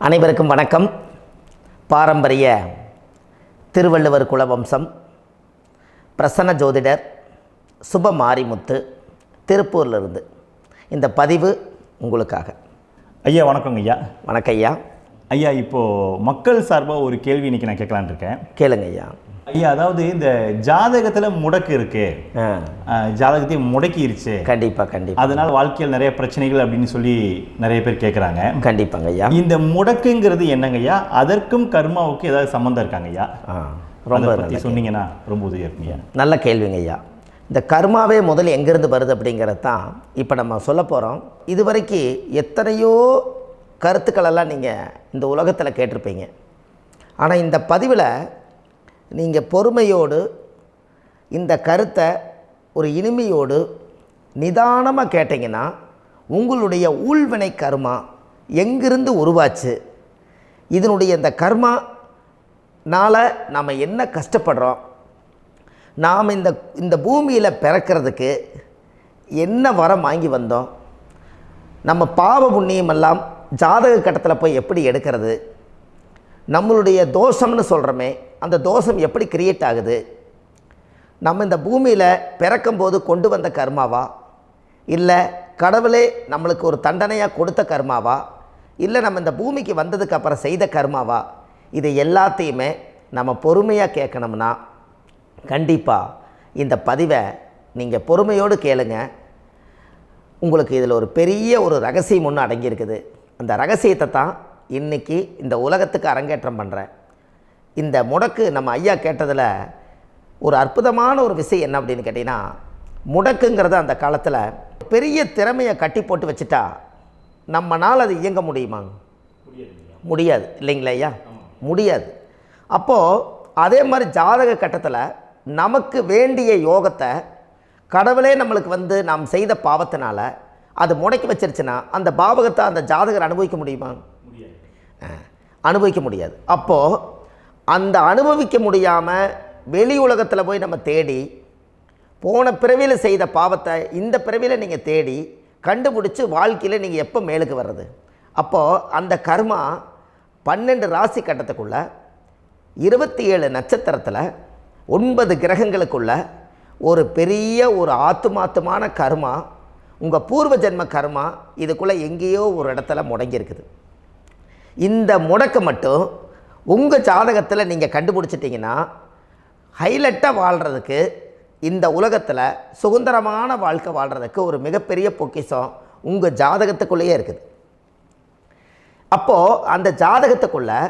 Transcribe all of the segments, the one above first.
அனைவருக்கும் வணக்கம். பாரம்பரிய திருவள்ளுவர் குலவம்சம் பிரசன்ன ஜோதிடர் சுப மாரிமுத்து திருப்பூரிலிருந்து இந்த பதிவு உங்களுக்காக. ஐயா வணக்கங்க ஐயா. வணக்கம் ஐயா. ஐயா இப்போது மக்கள் சார்பாக ஒரு கேள்வி இன்றைக்கி நான் கேட்கலான் இருக்கேன். கேளுங்க ஐயா. ஐயா அதாவது இந்த ஜாதகத்தில் முடக்கு இருக்கு, ஜாதகத்தையும் முடக்கிருச்சு, கண்டிப்பாக அதனால் வாழ்க்கையில் நிறைய பிரச்சனைகள் அப்படின்னு சொல்லி நிறைய பேர் கேட்குறாங்க. கண்டிப்பாங்க ஐயா. இந்த முடக்குங்கிறது என்னங்க ஐயா? அதற்கும் கர்மாவுக்கு ஏதாவது சம்மந்தம் இருக்காங்க ஐயா? ரொம்ப பற்றி சொன்னீங்கன்னா ரொம்ப உதவியாக இருக்குங்க. நல்ல கேள்விங்க ஐயா. இந்த கர்மாவே முதல்ல எங்கேருந்து வருது அப்படிங்கிறது தான் இப்போ நம்ம சொல்ல போகிறோம். இதுவரைக்கும் எத்தனையோ கருத்துக்களெல்லாம் நீங்கள் இந்த உலகத்தில் கேட்டிருப்பீங்க. ஆனால் இந்த பதிவில் நீங்கள் பொறுமையோடு இந்த கருத்தை ஒரு இனிமையோடு நிதானமாக கேட்டிங்கன்னா உங்களுடைய ஊழ்வினை கர்மா எங்கிருந்து உருவாச்சு, இதனுடைய இந்த கர்மானால் நாம் என்ன கஷ்டப்படுறோம், நாம் இந்த பூமியில் பிறக்கிறதுக்கு என்ன வரம் வாங்கி வந்தோம், நம்ம பாவ புண்ணியமெல்லாம் ஜாதக கட்டத்தில் போய் எப்படி எடுக்கிறது, நம்மளுடைய தோஷம்னு சொல்கிறோமே அந்த தோஷம் எப்படி கிரியேட் ஆகுது, நம்ம இந்த பூமியில் பிறக்கும்போது கொண்டு வந்த கர்மாவா, இல்லை கடவுளே நம்மளுக்கு ஒரு தண்டனையாக கொடுத்த கர்மாவா, இல்லை நம்ம இந்த பூமிக்கு வந்ததுக்கு அப்புறம் செய்த கர்மாவா, இது எல்லாத்தையுமே நம்ம பொறுமையாக கேட்கணும்னா கண்டிப்பாக இந்த பதிவை நீங்கள் பொறுமையோடு கேளுங்க. உங்களுக்கு இதில் ஒரு பெரிய ஒரு ரகசியம் ஒன்று அடங்கியிருக்குது. அந்த ரகசியத்தை தான் இன்றைக்கி இந்த உலகத்துக்கு அரங்கேற்றம் பண்ணுறேன். இந்த முடக்கு நம்ம ஐயா கேட்டதில் ஒரு அற்புதமான ஒரு விஷயம் என்ன அப்படின்னு கேட்டிங்கன்னா, முடக்குங்கிறது அந்த காலத்தில் பெரிய திறமையை கட்டி போட்டு வச்சுட்டா நம்மனால் அது இயங்க முடியுமா? முடியாது இல்லைங்களா ஐயா? முடியாது. அப்போது அதே மாதிரி ஜாதக கட்டத்தில் நமக்கு வேண்டிய யோகத்தை கடவுளே நம்மளுக்கு நாம் செய்த பாவத்தினால அது முடக்கி வச்சிருச்சுன்னா அந்த பாவகத்தை அந்த ஜாதகர் அனுபவிக்க முடியுமா? அனுபவிக்க முடியாது. அப்போது அந்த அனுபவிக்க முடியாமல் வெளி உலகத்தில் போய் நம்ம தேடி போன பிறவியில் செய்த பாவத்தை இந்த பிறவியில் நீங்கள் தேடி கண்டுபிடிச்சி வாழ்க்கையில் நீங்கள் எப்போ மேலுக்கு வர்றது? அப்போது அந்த கர்மா 12 ராசி கட்டத்துக்குள்ள 27 நட்சத்திரத்தில் 9 கிரகங்களுக்குள்ள ஒரு பெரிய ஒரு ஆத்துமாத்துமான கர்மா, உங்கள் பூர்வ ஜென்ம கர்மா இதுக்குள்ளே எங்கேயோ ஒரு இடத்துல முடங்கியிருக்குது. இந்த முடக்க மட்டும் உங்கள் ஜாதகத்தில் நீங்கள் கண்டுபிடிச்சிட்டிங்கன்னா ஹைலைட்டாக வாழ்கிறதுக்கு, இந்த உலகத்தில் சுதந்திரமான வாழ்க்கை வாழ்கிறதுக்கு ஒரு மிகப்பெரிய பொக்கிஷம் உங்கள் ஜாதகத்துக்குள்ளேயே இருக்குது. அப்போது அந்த ஜாதகத்துக்குள்ளே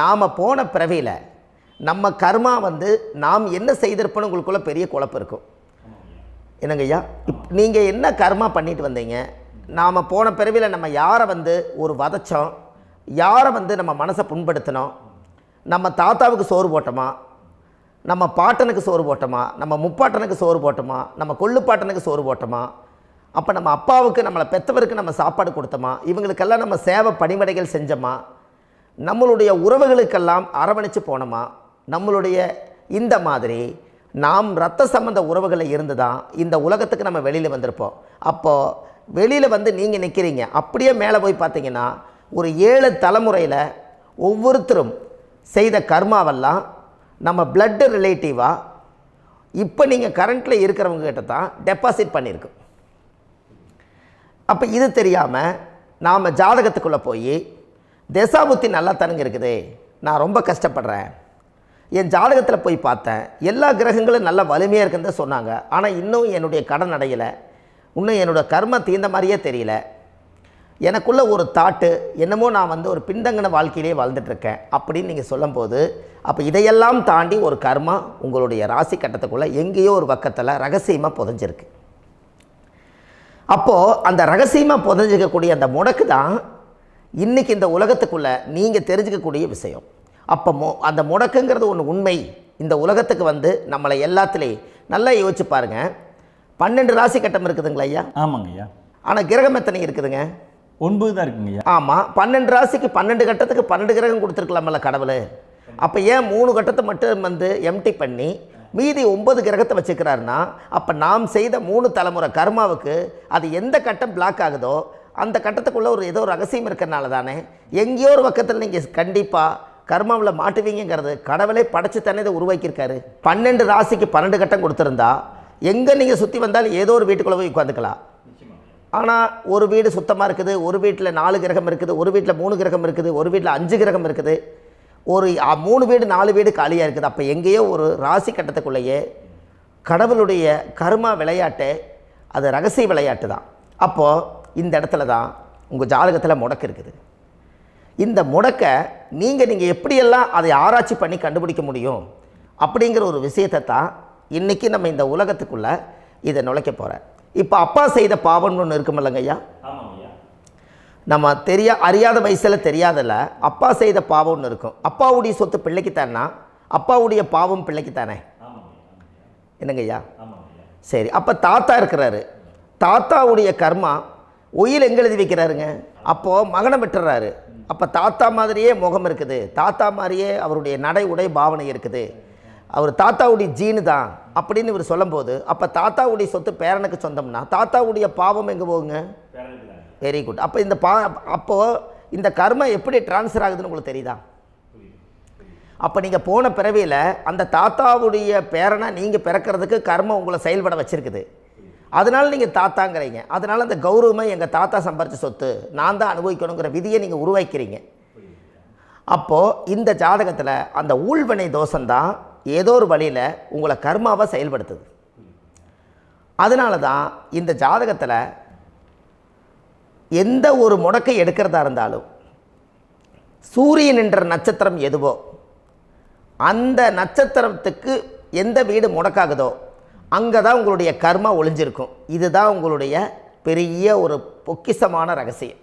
நாம் போன பிறவியில் நம்ம கர்மா நாம் என்ன செய்திருப்போன்னு உங்களுக்குள்ளே பெரிய குழப்பம் இருக்கும். என்னங்க ஐயா, நீங்கள் என்ன கர்மா பண்ணிட்டு வந்தீங்க, நாம் போன பிறவியில் நம்ம யாரை ஒரு வதச்சோம், யாரை நம்ம மனசை புண்படுத்தினோம், நம்ம தாத்தாவுக்கு சோறு போட்டோமா, நம்ம பாட்டனுக்கு சோறு போட்டோமா, நம்ம முப்பாட்டனுக்கு சோறு போட்டோமா, நம்ம கொள்ளுப்பாட்டனுக்கு சோறு போட்டோமா, அப்போ நம்ம அப்பாவுக்கு நம்மளை பெற்றவருக்கு நம்ம சாப்பாடு கொடுத்தோமா, இவங்களுக்கெல்லாம் நம்ம சேவை பணிமடைகள் செஞ்சோமா, நம்மளுடைய உறவுகளுக்கெல்லாம் அரவணைச்சு போனோமா, நம்மளுடைய இந்த மாதிரி நாம் இரத்த சம்பந்த உறவுகளை இருந்து தான் இந்த உலகத்துக்கு நம்ம வெளியில் வந்திருப்போம். அப்போது வெளியில் நீங்கள் நிற்கிறீங்க, அப்படியே மேலே போய் பார்த்தீங்கன்னா ஒரு 7 தலைமுறையில் ஒவ்வொருத்தரும் செய்த கர்மாவெல்லாம் நம்ம பிளட்டு ரிலேட்டிவாக இப்போ நீங்கள் கரண்ட்டில் இருக்கிறவங்க கிட்ட தான் டெபாசிட் பண்ணியிருக்கோம். அப்போ இது தெரியாமல் நாம் ஜாதகத்துக்குள்ளே போய் தசாபுத்தி நல்லா தனுங்க இருக்குது, நான் ரொம்ப கஷ்டப்படுறேன், என் ஜாதகத்தில் போய் பார்த்தேன் எல்லா கிரகங்களும் நல்ல வலிமையாக இருக்குன்னு தான் சொன்னாங்க, ஆனால் இன்னும் என்னுடைய கடன் அடையலை, இன்னும் என்னோடய கர்ம தீர்ந்த மாதிரியே தெரியல, எனக்குள்ளே ஒரு தாட்டு என்னமோ நான் ஒரு பின்தங்கின வாழ்க்கையிலே வாழ்ந்துட்டுருக்கேன் அப்படின்னு நீங்கள் சொல்லும்போது, அப்போ இதையெல்லாம் தாண்டி ஒரு கர்மா உங்களுடைய ராசி கட்டத்துக்குள்ளே எங்கேயோ ஒரு பக்கத்தில் ரகசியமாக புதைஞ்சிருக்கு. அப்போது அந்த ரகசியமாக புதைஞ்சிக்கக்கூடிய அந்த முடக்கு தான் இன்றைக்கி இந்த உலகத்துக்குள்ளே நீங்கள் தெரிஞ்சுக்கக்கூடிய விஷயம். அப்போ அந்த முடக்குங்கிறது ஒன்று உண்மை. இந்த உலகத்துக்கு நம்மளை எல்லாத்துலேயும் நல்லா யோசிச்சு பாருங்கள். 12 ராசி கட்டம் இருக்குதுங்களா ஐயா? ஆமாங்க ஐயா. ஆனால் கிரகம் எத்தனை இருக்குதுங்க? 9 தான் இருக்குங்க ஐயா. ஆமாம், 12 ராசிக்கு 12 கட்டத்துக்கு 12 கிரகம் கொடுத்துருக்கலாமல்ல கடவுள். அப்போ ஏன் 3 கட்டத்தை மட்டும் எம்டி பண்ணி மீதி 9 கிரகத்தை வச்சுக்கிறாருன்னா, அப்போ நாம் செய்த 3 தலைமுறை கர்மாவுக்கு அது எந்த கட்டம் பிளாக் ஆகுதோ அந்த கட்டத்துக்குள்ளே ஏதோ ஒரு ரகசியம் இருக்கிறனால தானே எங்கேயோ ஒரு பக்கத்தில் நீங்கள் கண்டிப்பாக கர்மாவில் மாட்டுவீங்கிறது கடவுளே படைச்சு தானே இதை உருவாக்கியிருக்காரு. 12 ராசிக்கு 12 கட்டம் கொடுத்துருந்தா எங்கே நீங்கள் சுற்றி வந்தாலும் ஏதோ ஒரு வீட்டுக்குள்ளே போய் உட்காந்துக்கலாம். ஆனால் ஒரு வீடு சுத்தமாக இருக்குது, ஒரு வீட்டில் 4 கிரகம் இருக்குது, ஒரு வீட்டில் 3 கிரகம் இருக்குது, ஒரு வீட்டில் 5 கிரகம் இருக்குது, ஒரு 3 வீடு 4 வீடு காலியாக இருக்குது. அப்போ எங்கேயோ ஒரு ராசி கட்டத்துக்குள்ளேயே கடவுளுடைய கர்மா விளையாட்டு, அது ரகசிய விளையாட்டு தான். அப்போது இந்த இடத்துல தான் உங்கள் ஜாதகத்தில் முடக்கு இருக்குது. இந்த முடக்கை நீங்கள் எப்படியெல்லாம் அதை ஆராய்ச்சி பண்ணி கண்டுபிடிக்க முடியும் அப்படிங்கிற ஒரு விஷயத்தை தான் இன்றைக்கி நம்ம இந்த உலகத்துக்குள்ளே இதை நுழைக்க போகிறேன். இப்போ அப்பா செய்த பாவம்னு ஒன்று இருக்குமில்லங்க ஐயா, நம்ம அறியாத வயசில் தெரியாதில்ல, அப்பா செய்த பாவம்னு இருக்கும். அப்பாவுடைய சொத்து பிள்ளைக்குத்தானா, அப்பாவுடைய பாவம் பிள்ளைக்குத்தானே, என்னங்க ஐயா? சரி, அப்போ தாத்தா இருக்கிறாரு, தாத்தாவுடைய கர்மா உயிர் எங்கே எழுதி வைக்கிறாருங்க? அப்போது மகனை விட்டுறாரு. அப்போ தாத்தா மாதிரியே முகம் இருக்குது, தாத்தா மாதிரியே அவருடைய நடை உடை பாவனை இருக்குது, அவர் தாத்தாவுடைய ஜீனு தான் அப்படின்னு இவர் சொல்லும்போது, அப்போ தாத்தாவுடைய சொத்து பேரனுக்கு சொந்தம்னா தாத்தாவுடைய பாவம் எங்கே போகுங்க? Very good. அப்போ அப்போது இந்த கர்மா எப்படி டிரான்ஸ்ஃபர் ஆகுதுன்னு உங்களுக்கு தெரியுதா? அப்போ நீங்கள் போன பிறவியில் அந்த தாத்தாவுடைய பேரனை நீங்கள் பிறக்கிறதுக்கு கர்மம் உங்களை செயல்பட வச்சுருக்குது. அதனால் நீங்கள் தாத்தாங்கிறீங்க. அதனால் அந்த கௌரவமாக எங்கள் தாத்தா சம்பாரித்த சொத்து நான் தான் அனுபவிக்கணுங்கிற விதியை நீங்கள் உருவாக்கிறீங்க. அப்போது இந்த ஜாதகத்தில் அந்த ஊழ்வினை தோஷந்தான் ஏதோ ஒரு வழியில் உங்களை கர்மாவை செயல்படுத்துது. அதனால தான் இந்த ஜாதகத்தில் எந்த ஒரு முடக்கை எடுக்கிறதா இருந்தாலும் சூரியன் என்ற நட்சத்திரம் எதுவோ அந்த நட்சத்திரத்துக்கு எந்த வீடு முடக்காகுதோ அங்கே தான் உங்களுடைய கர்மா ஒளிஞ்சிருக்கும். இதுதான் உங்களுடைய பெரிய ஒரு பொக்கிஷமான ரகசியம்.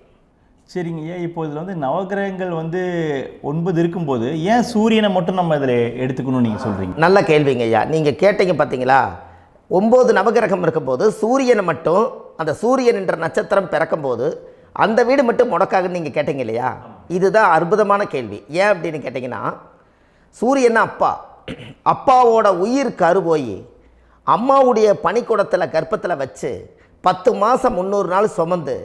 சரிங்க ஐயா, இப்போ இதில் நவகிரகங்கள் 9 இருக்கும்போது ஏன் சூரியனை மட்டும் நம்ம இதில் எடுத்துக்கணும்னு நீங்கள் சொல்கிறீங்க? நல்ல கேள்விங்க ஐயா. நீங்கள் கேட்டீங்க பார்த்தீங்களா, 9 நவகிரகம் இருக்கும்போது சூரியனை மட்டும், அந்த சூரியன் என்ற நட்சத்திரம் பிறக்கும்போது அந்த வீடு மட்டும் முடக்காகுன்னு நீங்கள் கேட்டீங்க இல்லையா? இதுதான் அற்புதமான கேள்வி. ஏன் அப்படின்னு கேட்டிங்கன்னா, சூரியன் அப்பாவோட உயிர் கரு போய் அம்மாவுடைய பனிக்கூடத்தில் கர்ப்பத்தில் வச்சு 10 மாதம் 300 நாள் சுமந்து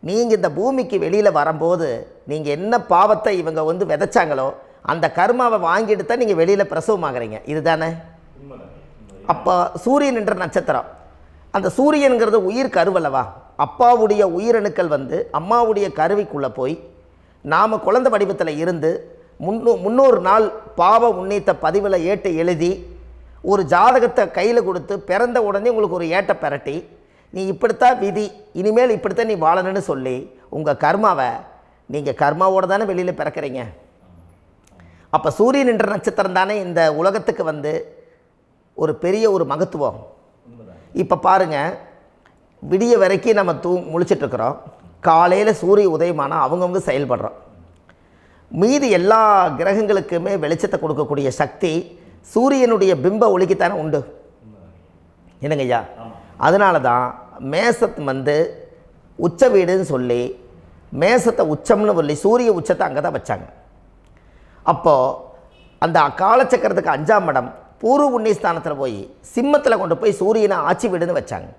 நீங்கள் இந்த பூமிக்கு வெளியில் வரும்போது நீங்கள் என்ன பாவத்தை இவங்க விதைச்சாங்களோ அந்த கர்மாவை வாங்கிட்டு தான் நீங்கள் வெளியில் பிரசவமாகறீங்க. இதுதானே? அப்போ சூரியன் என்ற நட்சத்திரம், அந்த சூரியனுங்கிறது உயிர் கருவல்லவா, அப்பாவுடைய உயிரணுக்கள் அம்மாவுடைய கருவிக்குள்ளே போய் நாம் குழந்தை வடிவத்தில் இருந்து 300 நாள் பாவ உன்னித்த பதிவில் ஏட்டு எழுதி ஒரு ஜாதகத்தை கையில் கொடுத்து பிறந்த உடனே உங்களுக்கு ஒரு ஏட்டை பெரட்டி நீ இப்படித்தான் விதி, இனிமேல் இப்படித்தான் நீ வாழணும்னு சொல்லி உங்கள் கர்மாவை நீங்கள் கர்மாவோடு தானே வெளியில் பிறக்கிறீங்க. அப்போ சூரியன் என்ற நட்சத்திரம் தானே இந்த உலகத்துக்கு ஒரு பெரிய ஒரு மகத்துவம். இப்போ பாருங்கள், விடிய வரைக்கும் நம்ம முழிச்சிட்ருக்குறோம், காலையில் சூரிய உதயமானால் அவங்கவுங்க செயல்படுறோம். மீதி எல்லா கிரகங்களுக்குமே வெளிச்சத்தை கொடுக்கக்கூடிய சக்தி சூரியனுடைய பிம்ப ஒளிக்குத்தானே உண்டு, என்னங்க ஐயா? அதனால தான் மேசத்து உச்ச வீடுன்னு சொல்லி மேசத்தை உச்சம்னு சொல்லி சூரிய உச்சத்தை அங்கே தான் வச்சாங்க. அப்போது அந்த காலச்சக்கரத்துக்கு 5ஆம் இடம் பூர்வ புண்ணியஸ்தானத்தில் போய் சிம்மத்தில் கொண்டு போய் சூரியனை ஆட்சி வீடுன்னு வச்சாங்க.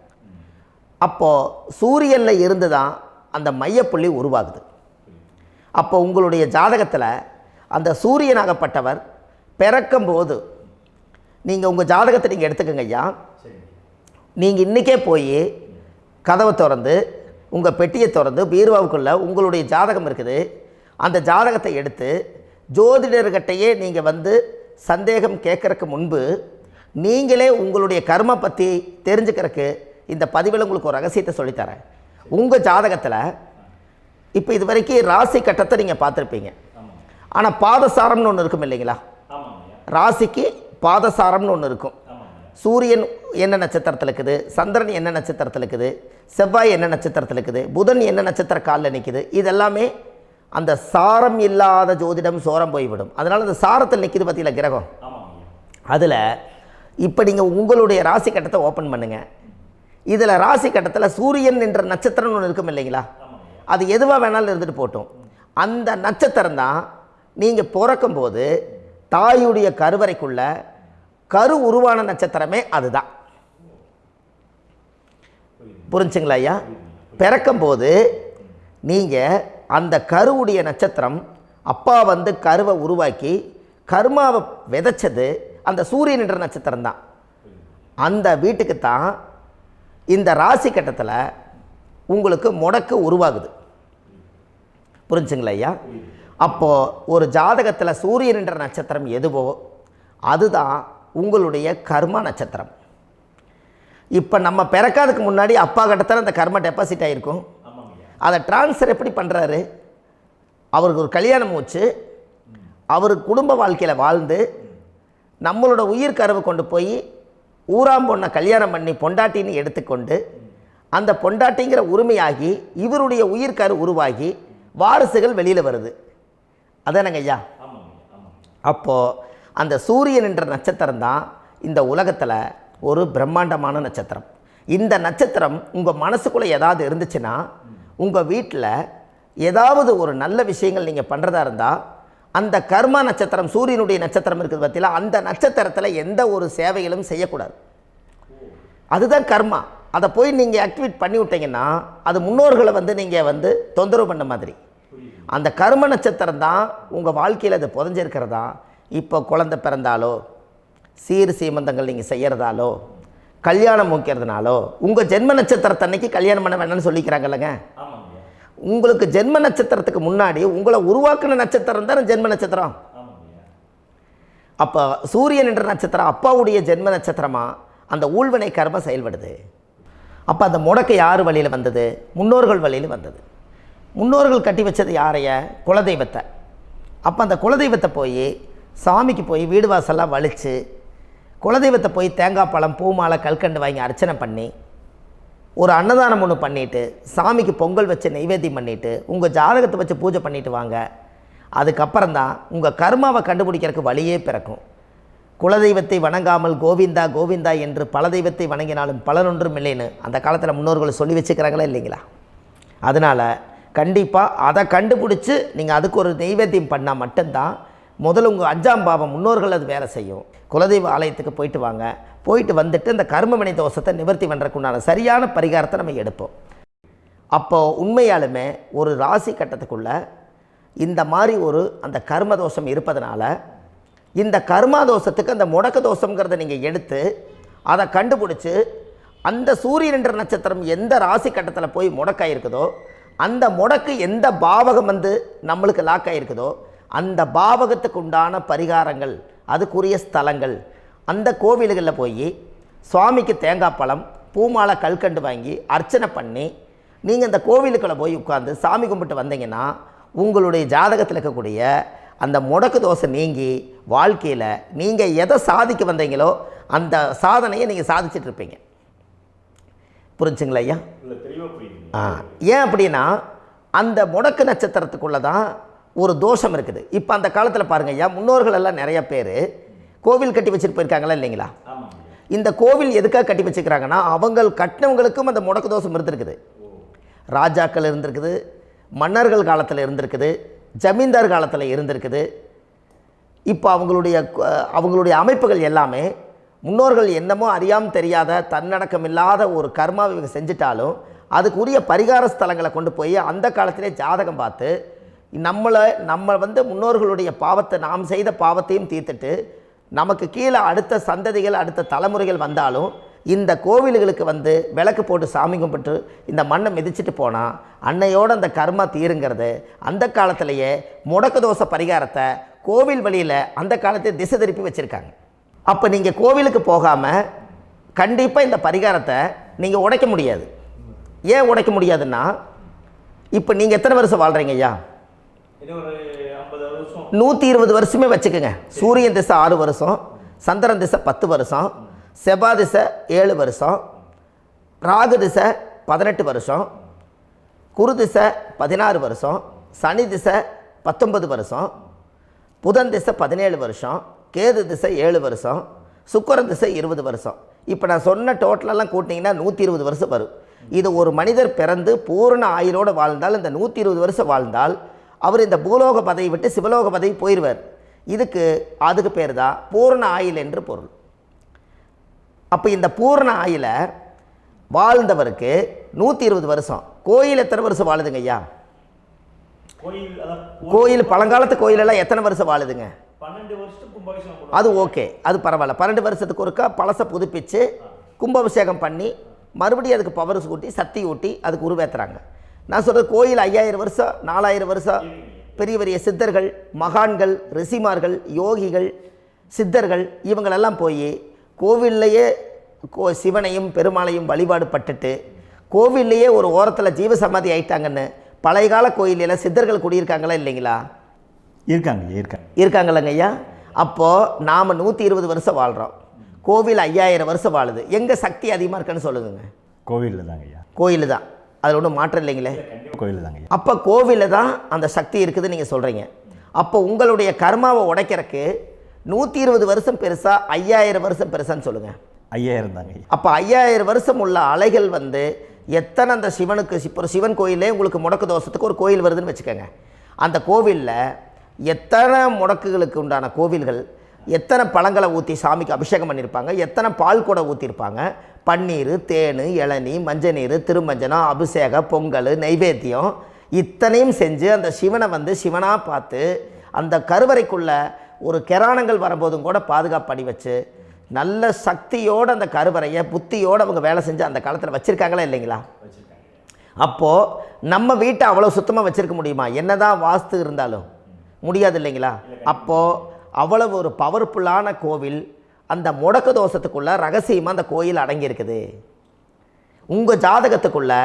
அப்போது சூரியனில் இருந்து தான் அந்த மையப்புள்ளி உருவாகுது. அப்போ உங்களுடைய ஜாதகத்தில் அந்த சூரியனாகப்பட்டவர் பிறக்கும்போது நீங்கள் உங்கள் ஜாதகத்தை நீங்கள் எடுத்துக்கங்க ஐயா. நீங்கள் இன்றைக்கே போய் கதவை திறந்து உங்கள் பெட்டியை திறந்து பீர்வாவுக்குள்ளே உங்களுடைய ஜாதகம் இருக்குது, அந்த ஜாதகத்தை எடுத்து ஜோதிடர்கிட்டையே நீங்கள் சந்தேகம் கேட்குறக்கு முன்பு நீங்களே உங்களுடைய கர்ம பற்றி தெரிஞ்சுக்கிறதுக்கு இந்த பதிவில் உங்களுக்கு ஒரு ரகசியத்தை சொல்லித்தரேன். உங்கள் ஜாதகத்தில் இப்போ இது வரைக்கும் ராசி கட்டத்தை நீங்கள் பார்த்துருப்பீங்க, ஆனால் பாதசாரம்னு ஒன்று இருக்கும் இல்லைங்களா? ராசிக்கு பாதசாரம்னு ஒன்று இருக்கும். சூரியன் என்ன நட்சத்திரத்தில் இருக்குது, சந்திரன் என்ன நட்சத்திரத்தில் இருக்குது, செவ்வாய் என்ன நட்சத்திரத்தில் இருக்குது, புதன் என்ன நட்சத்திர காலில் நிற்குது, இதெல்லாமே அந்த சாரம் இல்லாத ஜோதிடம் சோரம் போய்விடும். அதனால் அந்த சாரத்தில் நிற்கிது பார்த்தீங்களா கிரகம், அதில் இப்போ நீங்கள் உங்களுடைய ராசி கட்டத்தை ஓப்பன் பண்ணுங்கள். இதில் ராசி கட்டத்தில் சூரியன் என்ற நட்சத்திரம்னு ஒன்று இருக்கும் இல்லைங்களா? அது எதுவாக வேணாலும் இருந்துட்டு போட்டோம். அந்த நட்சத்திரம் தான் நீங்கள் பிறக்கும்போது தாயுடைய கருவறைக்குள்ள கரு உருவான நட்சத்திரமே அதுதான். புரிஞ்சுங்களா ஐயா? பிறக்கும்போது நீங்கள் அந்த கருவுடைய நட்சத்திரம் அப்பா வந்து கருவை உருவாக்கி கர்மாவை விதைச்சது அந்த சூரியன் என்ற நட்சத்திரம் தான். அந்த வீட்டுக்கு தான் இந்த ராசி கட்டத்தில் உங்களுக்கு முடக்கு உருவாகுது. புரிஞ்சுங்களா ஐயா? அப்போது ஒரு ஜாதகத்தில் சூரியன் என்ற நட்சத்திரம் எதுவோ அதுதான் உங்களுடைய கர்மா நட்சத்திரம். இப்போ நம்ம பிறக்காதுக்கு முன்னாடி அப்பா கட்டத்தில் அந்த கர்மா டெபாசிட் ஆகிருக்கும். அதை ட்ரான்ஸ்ஃபர் எப்படி பண்ணுறாரு? அவருக்கு ஒரு கல்யாணம் வச்சு அவர் குடும்ப வாழ்க்கையில் வாழ்ந்து நம்மளோட உயிர் கருவை கொண்டு போய் ஊராம் பொண்ணை கல்யாணம் பண்ணி பொண்டாட்டின்னு எடுத்துக்கொண்டு அந்த பொண்டாட்டிங்கிற உரிமையாகி இவருடைய உயிர் கரு உருவாகி வாரிசுகள் வெளியில் வருது. அதானங்க ஐயா? அப்போது அந்த சூரியன் என்ற நட்சத்திரம் தான் இந்த உலகத்தில் ஒரு பிரம்மாண்டமான நட்சத்திரம். இந்த நட்சத்திரம் உங்கள் மனசுக்குள்ளே ஏதாவது இருந்துச்சுன்னா உங்கள் வீட்டில் ஏதாவது ஒரு நல்ல விஷயங்கள் நீங்கள் பண்ணுறதா இருந்தால் அந்த கர்மா நட்சத்திரம் சூரியனுடைய நட்சத்திரம் இருக்குது பார்த்தீங்களா, அந்த நட்சத்திரத்தில் எந்த ஒரு சேவைகளும் செய்யக்கூடாது. அதுதான் கர்மா. அதை போய் நீங்கள் ஆக்டிவேட் பண்ணி விட்டீங்கன்னா அது முன்னோர்களை வந்து நீங்கள் வந்து தொந்தரவு பண்ண மாதிரி. அந்த கர்ம நட்சத்திரம் தான் உங்கள் வாழ்க்கையில் அது புதஞ்சிருக்கிறதா. இப்போ குழந்தை பிறந்தாலோ சீர் சீமந்தங்கள் நீங்கள் செய்கிறதாலோ கல்யாணம் முக்கிறதுனாலோ உங்கள் ஜென்ம நட்சத்திரத்தன்னைக்கு கல்யாணம் பண்ண வேண்டாம்னு சொல்லிக்கிறாங்கல்லங்க. உங்களுக்கு ஜென்ம நட்சத்திரத்துக்கு முன்னாடி உங்களை உருவாக்குன நட்சத்திரம் தான் ஜென்ம நட்சத்திரம். அப்போ சூரியன் என்ற நட்சத்திரம் அப்பாவுடைய ஜென்ம நட்சத்திரமாக அந்த ஊழ்வினை கர்மம் செயல்படுது. அப்போ அந்த முடக்கு யார் வழியில் வந்தது? முன்னோர்கள் வழியில் வந்தது. முன்னோர்கள் கட்டி வச்சது யாரைய? குலதெய்வத்தை. அப்போ அந்த குலதெய்வத்தை போய் சாமிக்கு போய் வீடு வாசல்லாம் வலித்து குலதெய்வத்தை போய் தேங்காய் பழம் பூ மாலை கல்கண்டு வாங்கி அர்ச்சனை பண்ணி ஒரு அன்னதானம் ஒன்று பண்ணிவிட்டு சாமிக்கு பொங்கல் வச்சு நைவேத்தியம் பண்ணிவிட்டு உங்கள் ஜாதகத்தை வச்சு பூஜை பண்ணிவிட்டு வாங்க. அதுக்கப்புறம் தான் உங்கள் கர்மாவை கண்டுபிடிக்கிறதுக்கு வழியே பிறக்கும். குலதெய்வத்தை வணங்காமல் கோவிந்தா கோவிந்தா என்று பல தெய்வத்தை வணங்கினாலும் பலனொன்றும் இல்லைன்னு அந்த காலத்தில் முன்னோர்கள் சொல்லி வச்சுக்கிறாங்களா இல்லைங்களா? அதனால் கண்டிப்பாக அதை கண்டுபிடிச்சி நீங்கள் அதுக்கு ஒரு நைவேத்தியம் பண்ணால் மட்டும்தான் முதல்ல உங்கள் 5ஆம் பாவம் முன்னோர்கள் அது வேலை செய்யும். குலதெய்வ ஆலயத்துக்கு போயிட்டு வாங்க. போயிட்டு வந்துட்டு இந்த கர்மவினை தோஷத்தை நிவர்த்தி பண்ணுறதுக்குண்டான சரியான பரிகாரத்தை நம்ம எடுப்போம். அப்போது உண்மையாலுமே ஒரு ராசி கட்டத்துக்குள்ளே இந்த மாதிரி ஒரு அந்த கர்ம தோஷம் இருப்பதனால இந்த கர்மா தோஷத்துக்கு அந்த முடக்க தோஷங்கிறத நீங்கள் எடுத்து அதை கண்டுபிடிச்சி அந்த சூரியன் என்ற நட்சத்திரம் எந்த ராசி கட்டத்தில் போய் முடக்காயிருக்குதோ அந்த முடக்கு எந்த பாவகம் வந்து நம்மளுக்கு லாக் ஆகிருக்குதோ அந்த பாவகத்துக்கு உண்டான பரிகாரங்கள் அதுக்குரிய ஸ்தலங்கள் அந்த கோவில்களில் போய் சுவாமிக்கு தேங்காய் பழம் பூமாலை கல்கண்டு வாங்கி அர்ச்சனை பண்ணி நீங்கள் அந்த கோவிலுக்குள்ளே போய் உட்காந்து சாமி கும்பிட்டு வந்தீங்கன்னா உங்களுடைய ஜாதகத்தில் இருக்கக்கூடிய அந்த முடக்கு தோசை நீங்கி வாழ்க்கையில் நீங்கள் எதை சாதிக்க வந்தீங்களோ அந்த சாதனையை நீங்கள் சாதிச்சிட்ருப்பீங்க. புரிஞ்சுங்களா ஐயா? ஏன் அப்படின்னா அந்த முடக்கு நட்சத்திரத்துக்குள்ளே தான் ஒரு தோஷம் இருக்குது. இப்போ அந்த காலத்தில் பாருங்கள் ஐயா, முன்னோர்கள் எல்லாம் நிறைய பேர் கோவில் கட்டி வச்சுட்டு போயிருக்காங்களா இல்லைங்களா? இந்த கோவில் எதுக்காக கட்டி வச்சுக்கிறாங்கன்னா அவங்க கட்டினவங்களுக்கும் அந்த முடக்கு தோஷம் இருந்திருக்குது. ராஜாக்கள் இருந்திருக்குது, மன்னர்கள் காலத்தில் இருந்திருக்குது, ஜமீன்தார் காலத்தில் இருந்திருக்குது. இப்போ அவங்களுடைய அமைப்புகள் எல்லாமே முன்னோர்கள் என்னமோ அறியாமல் தெரியாத தன்னடக்கம் இல்லாத ஒரு கர்மாவை இவங்க செஞ்சிட்டாலும் அதுக்குரிய பரிகார ஸ்தலங்களை கொண்டு போய் அந்த காலத்திலே ஜாதகம் பார்த்து நம்ம வந்து முன்னோர்களுடைய பாவத்தை நாம் செய்த பாவத்தையும் தீர்த்துட்டு நமக்கு கீழே அடுத்த சந்ததிகள் அடுத்த தலைமுறைகள் வந்தாலும் இந்த கோவில்களுக்கு வந்து விளக்கு போட்டு சாமி கும்பிட்டு இந்த மண்ணை மிதிச்சுட்டு போனால் அன்னையோடு அந்த கர்மா தீருங்கிறது அந்த காலத்திலேயே முடக்க தோஷ பரிகாரத்தை கோவில் வழியில் அந்த காலத்தை திசை திருப்பி வச்சுருக்காங்க. அப்போ நீங்கள் கோவிலுக்கு போகாமல் கண்டிப்பாக இந்த பரிகாரத்தை நீங்கள் உடைக்க முடியாது. ஏன் உடைக்க முடியாதுன்னா இப்போ நீங்கள் எத்தனை வருஷம் வாழ்கிறீங்க ஐயா? 120 வருஷமே வச்சுக்கோங்க. சூரியன் திசை 6 வருஷம், சந்திரன் திசை 10 வருஷம், செவ்வாய் திசை 7 வருஷம், ராகு திசை 18 வருஷம், குரு திசை 16 வருஷம், சனி திசை 19 வருஷம், புதன் திசை 17 வருஷம், கேது திசை 7 வருஷம், சுக்கிரன் திசை 20 வருஷம். இப்போ நான் சொன்ன டோட்டலெல்லாம் கூட்டிங்கன்னா 120 வருஷம் வரும். இது ஒரு மனிதர் பிறந்து பூரண ஆயுளோடு வாழ்ந்தால் இந்த 120 வருஷம் வாழ்ந்தால் அவர் இந்த பூலோக பதவி விட்டு சிவலோக பதவி போயிடுவார். அதுக்கு பேர் தான் பூரண ஆயுள் என்று பொருள். அப்போ இந்த பூரண ஆயுளை வாழ்ந்தவருக்கு 120 வருஷம். கோயில் எத்தனை வருஷம் வாழுதுங்க ஐயா? கோயில் பழங்காலத்து கோயிலெல்லாம் எத்தனை வருஷம் வாழுதுங்க? 12 வருஷத்துக்கு கும்பாபிஷேகம். அது ஓகே, அது பரவாயில்ல. 12 வருஷத்துக்கு ஒருக்கா பழசை புதுப்பிச்சு கும்பாபிஷேகம் பண்ணி மறுபடியும் அதுக்கு பவர் ஊட்டி சக்தி ஊட்டி அதுக்கு உருவேற்றுறாங்க. நான் சொல்கிறது கோயில் 5000 வருஷம் 4000 வருஷம் பெரிய பெரிய சித்தர்கள், மகான்கள், ரிஷிமார்கள், யோகிகள், சித்தர்கள் இவங்களெல்லாம் போய் கோவில்லையே சிவனையும் பெருமாளையும் வழிபாடு பட்டுட்டு கோவில்லையே ஒரு ஓரத்தில் ஜீவசமாதி ஆயிட்டாங்கன்னு பழைய கால கோயிலில் சித்தர்கள் குடியிருக்காங்களா இல்லைங்களா? இருக்காங்கல்லங்க ஐயா. அப்போது நாம் 120 வருஷம் வாழ்கிறோம், கோவில் 5000 வருஷம் வாழுது. எங்கே சக்தி அதிகமாக இருக்குன்னு சொல்லுங்க? கோவிலில் தாங்க ஐயா. கோயில் தான், அதில் ஒன்றும் மாற்றம் இல்லைங்களே. கோயில் தாங்க. அப்போ கோவிலில் தான் அந்த சக்தி இருக்குதுன்னு நீங்கள் சொல்கிறீங்க. அப்போ உங்களுடைய கர்மாவை உடைக்கிறதுக்கு 120 வருஷம் பெருசா 5000 வருஷம் பெருசான்னு சொல்லுங்கள்? 5000 தாங்க. அப்போ 5000 வருஷம் உள்ள அலைகள் வந்து எத்தனை அந்த சிவனுக்கு இப்போ சிவன் கோயிலே உங்களுக்கு முடக்கு தோஷத்துக்கு ஒரு கோயில் வருதுன்னு வச்சுக்கோங்க. அந்த கோவிலில் எத்தனை முடக்குகளுக்கு உண்டான கோவில்கள், எத்தனை பழங்களை ஊற்றி சாமிக்கு அபிஷேகம் பண்ணியிருப்பாங்க, எத்தனை பால் கூட ஊற்றிருப்பாங்க, பன்னீர், தேன், இளநீ, மஞ்சள் நீர், திருமஞ்சனம், அபிஷேகம், பொங்கல், நைவேத்தியம் இத்தனையும் செஞ்சு அந்த சிவனை வந்து சிவனாக பார்த்து அந்த கருவறைக்குள்ள ஒரு கிராணங்கள் வரும்போதும் கூட பாதுகாப்பு பண்ணி வச்சு நல்ல சக்தியோடு அந்த கருவறையை புத்தியோடு அவங்க வேலை செஞ்சு அந்த காலத்தில் வச்சுருக்காங்களா இல்லைங்களா? அப்போது நம்ம வீட்டை அவ்வளோ சுத்தமாக வச்சுருக்க முடியுமா? என்னதான் வாஸ்து இருந்தாலும் முடியாது இல்லைங்களா? அப்போது அவ்வளவு ஒரு பவர்ஃபுல்லான கோவில் அந்த முடக்கு தோஷத்துக்குள்ளே ரகசியமாக அந்த கோயில் அடங்கியிருக்குது. உங்கள் ஜாதகத்துக்குள்ளே